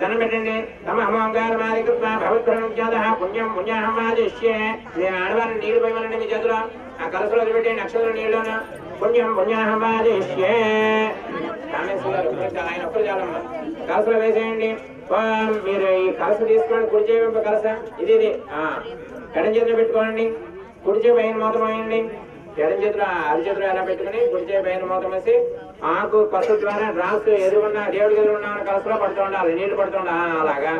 దండం పెట్టండి. తమ అమోంగారమాది కృత్వా భవత్ప్రణుజ్ఞాతః పుణ్యం పుణ్యాహమాదిష్యే. నేను ఆడవారిని నీళ్లు పోయమనండి మీ చేతిలో. ఆ కలసలో పెట్టండి. అక్షరం నీళ్ళను పుణ్యం పుణ్యాహమాదిష్యే. ఆయన ఒక్కరు చాలమ్మా. కలసలో వేసేయండి. మీరు ఈ కలస తీసుకోండి. కుడి చేయి కలస ఇది ఎడం చేతిలో పెట్టుకోండి. కుడి చేయి పైన మూత పోయండి. ఎడం చేతిలో అరిచేతిలో ఎలా పెట్టుకుని కుడి చేయి పైన మూత వేసి ఆకు పసు ద్వారా రాసు ఎదురున్న దేవుడికి ఎదురున్న కలసలో పడుతూ ఉండాలి. నీళ్లు పడుతూ ఉండాలి. అలాగా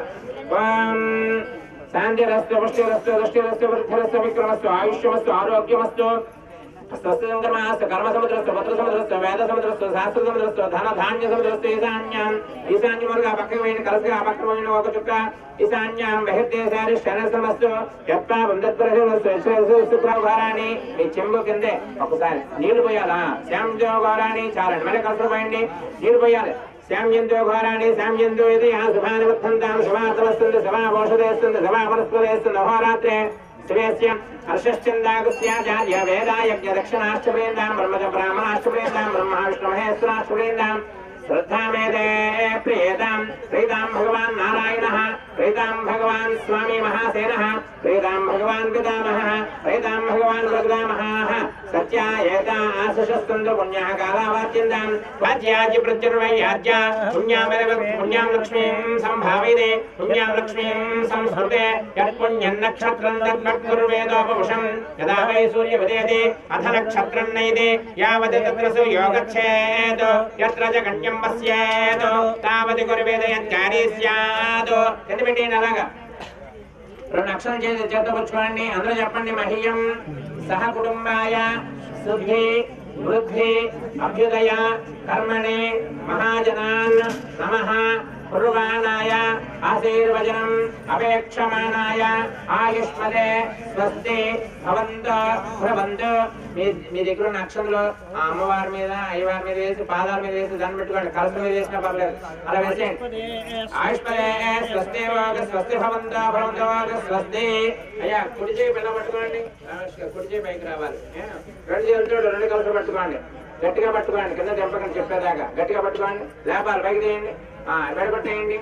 శాంతి రస్తు పుష్టి రస్తు దృష్టి రస్తు వృద్ధిరస్తు విక్రమస్తు ఆయుష్యమస్తు ఆరోగ్యమస్తు స్వస్థ కర్మ సముద్రస్తు పత్ర సముద్రస్తు వేద సముద్రస్తు శాస్త్ర సముద్రస్తు ధన ధాన్య సముద్రస్తు ఈశాన్యం ఈశాన్యములుగా పక్కకు వేయండి. కలసగా ఆ పక్కన పోయిన ఒక చుక్క ఈశాన్యం బహిర్దేశాన్ని శరణస్తు ఎప్పా శుక్రవారాన్ని మీ చెంబు కిందే ఒకసారి నీళ్లు పోయాలా. శ్యామ్జో గౌరాణి చాలండి. మళ్ళీ కలసలు పోయండి. నీళ్లు పోయాలి. శ్యామ్యంతో ఘోరాణి శ్యామ్యంతో ఇది శుభాన్ని వర్తంతాం శుభార్థమస్తుంది శుభాభోషదేస్తుంది శుభాపరస్పదేస్తుంది అహోరాత్రే శివేశ్యం హర్షశ్చందాగుస్యాచార్య వేదాయజ్ఞ దక్షిణాష్టప్రేందాం బ్రహ్మజ బ్రాహ్మణాష్టప్రేందాం బ్రహ్మ విష్ణు మహేశ్వరాష్టప్రేందాం श्रद्धामेदे प्रियतां प्रीतां भगवान् नारायणः प्रीतां भगवान् स्वामी महासेनः प्रीतां भगवान् पितामहः प्रीतां भगवान् वरदामहः सत्यायेता आशुषस्तुन्द्र पुण्यः कालावाच्यन्तां वाच्याज्य प्रत्यर्वैयाज्य पुण्यां लक्ष्मीं सम्भावयते पुण्यां लक्ष्मीं संस्कृते यत्पुण्यं नक्षत्रं तद्मत्कुर्वेदोपवशं यदा वै सूर्यवदेति अथ नक्षत्रं नैते यावत् तत्र सूर्योगच्छेत् यत्र च गण्यं पश्येत् तावत् कुर्वेद यत्कार्ये स्यात् ఎందుకంటే అలాగా రెండు అక్షరం చేతపరుచుకోండి. అందరూ చెప్పండి. మహ్యం సహ కుటుంబాయ శుద్ధి వృద్ధి అభ్యుదయ కర్మణి మహాజనాన్ నమః కుర్వాణాయ ఆశీర్వచనం అపేక్షమాణాయ ఆయుష్మదే స్వస్తి భవంతు భ్రవంతు. మీ దగ్గర ఉన్న అక్షరంలో ఆ అమ్మవారి మీద అయ్యవారి మీద వేసి పాదాల మీద వేసి దండం పెట్టుకోండి. కలస మీద వేసినా పర్లేదు. అలా వేసేయండి. ఆయుష్మదే స్వస్తి స్వస్తి భవంతు భవంతు స్వస్తి. అయ్యా కుడి చేయి పిల్ల పట్టుకోండి. కుడి చేయి పైకి రావాలి. రెండు చేతులతో రెండు కలసలు పట్టుకోండి. గట్టిగా పట్టుకోండి. కింద దెబ్బకని చెప్పేదాకా గట్టిగా పట్టుకోండి. లేపాలి. పైకి తీయండి. వెడగొట్టేయండి.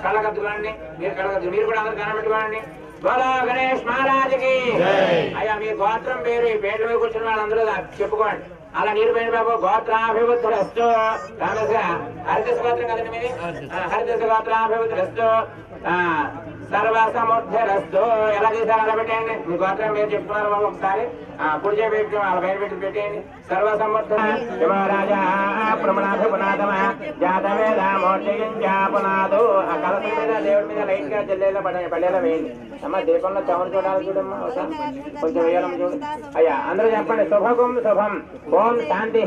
కళ్ళగద్దుకోండి. మీరు కళ్ళగద్దు. మీరు కూడా అందరు కనబెట్టుకోండి. బోలో గణేష్ మహారాజుకి. అయ్యా మీ గోత్రం పేరు ఈ పేట మీద కూర్చున్న వాళ్ళందరూ చెప్పుకోండి. అలా నీరు పోయిన బాబు గోత్రాభివృద్ధిరస్తు. హరిదశ గోత్రం కదండి మీది. హరిదశ గోత్రాభివృద్ధిరస్తు సర్వసముద్ధిరస్తు. ఎలా తీసారు అలా పెట్టేయండి. మీ గోత్రం మీరు చెప్పుకున్నారు బాబు ఒకసారి. కుడి చేయి పెట్టి వాళ్ళ పైన పెట్టి పెట్టేయండి. సర్వసముద్ర శివరాజా ప్రమణాధిపునాథమ జాతవేదామోర్జయించాపునాదు. ఆ కలస మీద దేవుడి మీద లైట్ గా జల్లేలా పడేలా వేయండి. అమ్మ దీపంలో చవరు చూడాలి చూడమ్మా. కొంచెం వేయాలమ్మ చూడు. అయ్యా అందరూ చెప్పండి. శుభకం శుభం ఓం శాంతి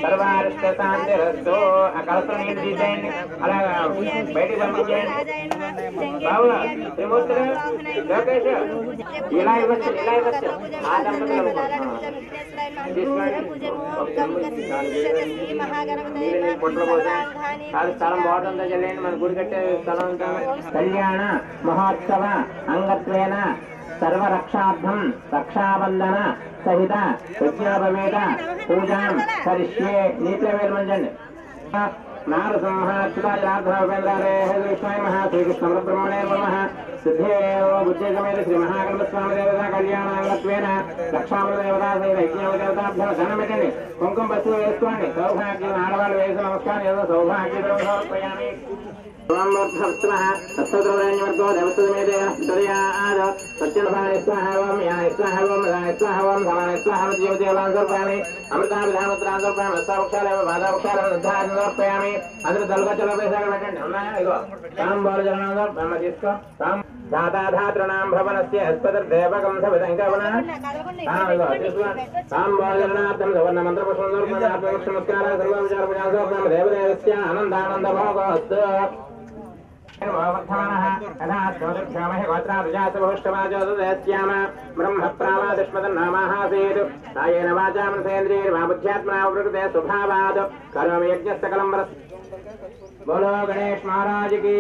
సర్వారిష్ట శాంతి రస్తు. ఆ కలసలో నీళ్ళు తీసేయండి. అలా బయటికి పంపించేయండి. బాబు త్రిమూర్తులు లోకేష్ ఇలా ఇవ్వచ్చు. ఇలా ఇవ్వచ్చు. ఆ దంపతులు పొట్లు పోతాయి. అది స్థలం బాగుంటుందో చెల్లండి, మన గుడి కట్టే స్థలం కళ్యాణ మహోత్సవ అంగత్వేన సర్వరక్షార్థం రక్షాబంధన సహిత యజ్ఞోపవేద పూజాం కరిష్యే. నీటిలో వేలుమంచండి. నారసింహేంద్రారే విష్ణాయ మహా శ్రీకృష్ణ బ్రహ్మణే నమః. సిద్ధేవ బుద్ధే సమేత శ్రీ మహాగణస్వామి దేవత కళ్యాణాంగత్వేన రక్షామదేవత యజ్ఞోపదేవతాభ్యం ధనం పెట్టండి. కుంకుమ పసుపు వేసుకోండి. సౌభాగ్యం ఆడవాళ్ళు వేసి నమస్కారం ఏదో సౌభాగ్యం సమర్పయామి. సత్సద్రవర్గో దేవస్థమే సత్యనాయ స్వాహం యాయ స్వాహం రాయ స్వాహం ధనాయ స్వాహం జీవదేవాన్ సమర్పయామి. అమృతాభిధానోత్తరాన్ సమర్పయామి. రసావృక్షాలేవ బాధావృక్షాలేవ నిర్ధారణ సమర్పయామి. అందరూ తలుగచ్చలో వేసాక పెట్టండి. ఉన్నాయా? ఇగో తాంబూలజలం తీసుకో. ధాతాధాతృణాం భవనస్య అస్పదర్దేవకం సవితంకవన తాంబూలజలనార్థం సవర్ణ మంత్రపుష్పం నమస్కార సర్వవిచార దేవదేవస్య ఆనందానంద భోగోస్తు. బ్రహ్మ ప్రామాదిష్మతన్నామాహాసేతు కాయేన వాచా మనసేంద్రియైర్వా బుద్ధ్యాత్మనా ప్రకృతే స్వభావాత్ కరోమి యజ్ఞస్తకలం బోలో గణేష్ మహారాజుకి.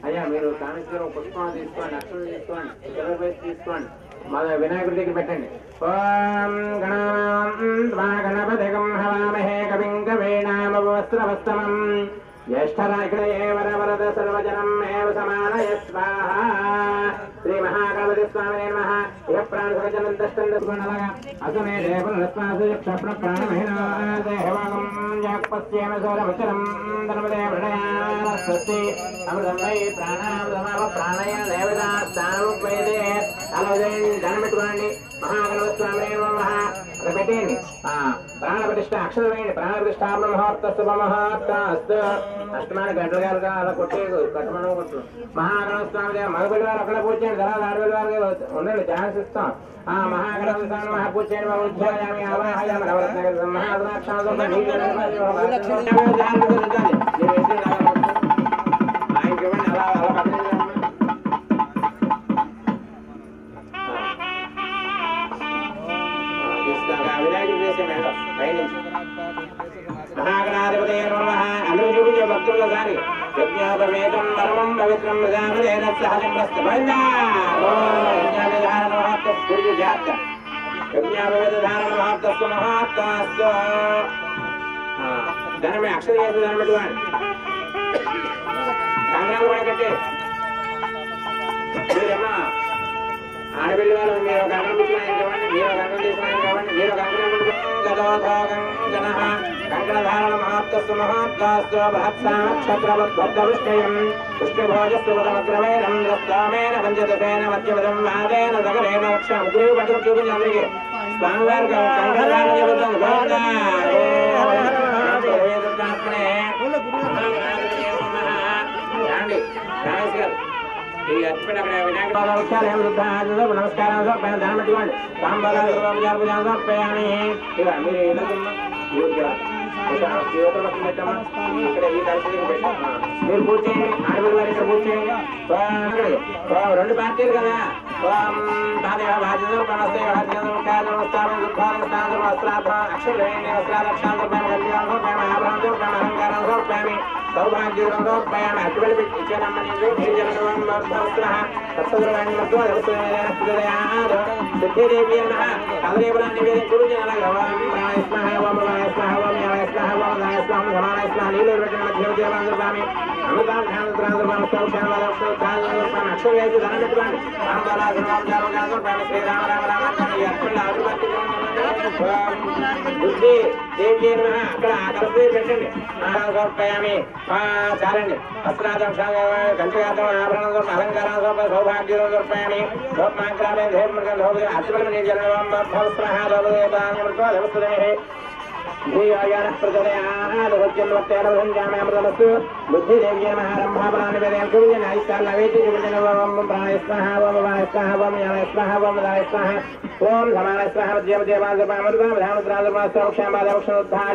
అయ్యా మీరు కామేశ్వరం పుష్పం తీసుకోండి, అక్షరం తీసుకోండి, సెలబ్రేట్ తీసుకోండి, మన వినాయకుడి దగ్గర పెట్టండి. ఓం గణపతిగం హవామహే కవిం కవీనామవస్త్రవస్తమం జ్యేష్ఠరాజ్ఞయేవరవరద సర్వజనం ఏవ సమానయ స్వాహా. శ్రీ మహాగణపతి స్వామి నమః. ఇహ ప్రాణ సర్వజనం దష్టందస్మనలగా అసమే దేవనస్వాసు క్షప్ర ప్రాణమహినాదేహవాగం యాక్పస్యేమ సౌరవచరం ధర్మదే ప్రణయాస్వస్తి అమృతం వై ప్రాణామృతమావ ప్రాణయ దేవతా స్థానముపైదే. అలా ధనం పెట్టుకోండి. మహాగణపతి స్వామి నమః. అక్కడ పెట్టేయండి. ప్రాణ ప్రతిష్ట అక్షరం వేయండి. ప్రాణ ప్రతిష్ట బ్రహ్మోర్త శుభమహోర్త అష్టమాన గంటలు గారు అలా కొట్టే కట్టమనం కొట్టు. మహాగణపతి స్వామి మగపిల్లి వారు అక్కడ పూజ చేయండి. తర్వాత ఆడపిల్లి వారికి ఉండండి, ఛాన్స్ ఇస్తాం. మహాగణపతి స్వామి మహా పూజ చేయండి. ఉద్యోగామి ఆవాహయామి నవరత్న మహాద్రాక్షాలు ఆయనకి ఇవ్వండి. అలా అలా పక్కన వినాయకుడు చేసే మేడం పైనుంచి మహాగణాధిపతే నమః. అందరూ చూపించే భక్తుల సారి యజ్ఞోపవేతం పరమం పవిత్రం ప్రజాపదేన సహజం యజ్ఞోపవేతధారణ మహాత్మస్తు. ధనమే అక్షర చేసి ధనం పెట్టుకోండి. కంగారు కూడా కట్టే మీరమ్మా ఆడపిల్లి వాళ్ళు మీరు ఒక అన్నం తీసుకున్నాయి, మీరు ఒక అన్నం తీసుకున్నాయి, మీరు ఒక అన్నం కంకణధారణ మహాత్మస్తు మహాత్మాస్తు భక్తవృష్టయం పుష్పభోజస్వరమగ్రవేరం రస్తామేన పంచదశేన మధ్యపదం వాదేన సకలేన వక్షం గురువు పట్టుకు చూపించి అందరికీ స్వామివారు కంకణధారణ చెబుతుంది. నమస్కారం ధనం పెట్టుకోండి. సాంబారాన్ని మీరు పూజ చేయండి. ఆడపిల్ల వారి ఇక్కడ పూజ చేయండి. రెండు పార్టీలు కదా. సౌభాగ్యోపయామి అటువలి పెట్టించానమ్మ సిద్ధిదేవి కలదేవులాన్ని నీళ్ళు పెట్టిన మధ్యస్వామి అక్షర వేసి ధనం పెట్టుకోండి. బుద్ధి దేవి అక్కడ కలిపి పెట్టండి. సమర్పయామి. చాలండి. వస్త్రాదం కంచగాతం ఆభరణం అలంకారం సౌభాగ్యం సమర్పయామి. బుద్ధిదేవ్య మహారంభాపరాన్ని ఓం సమాన స్వాహ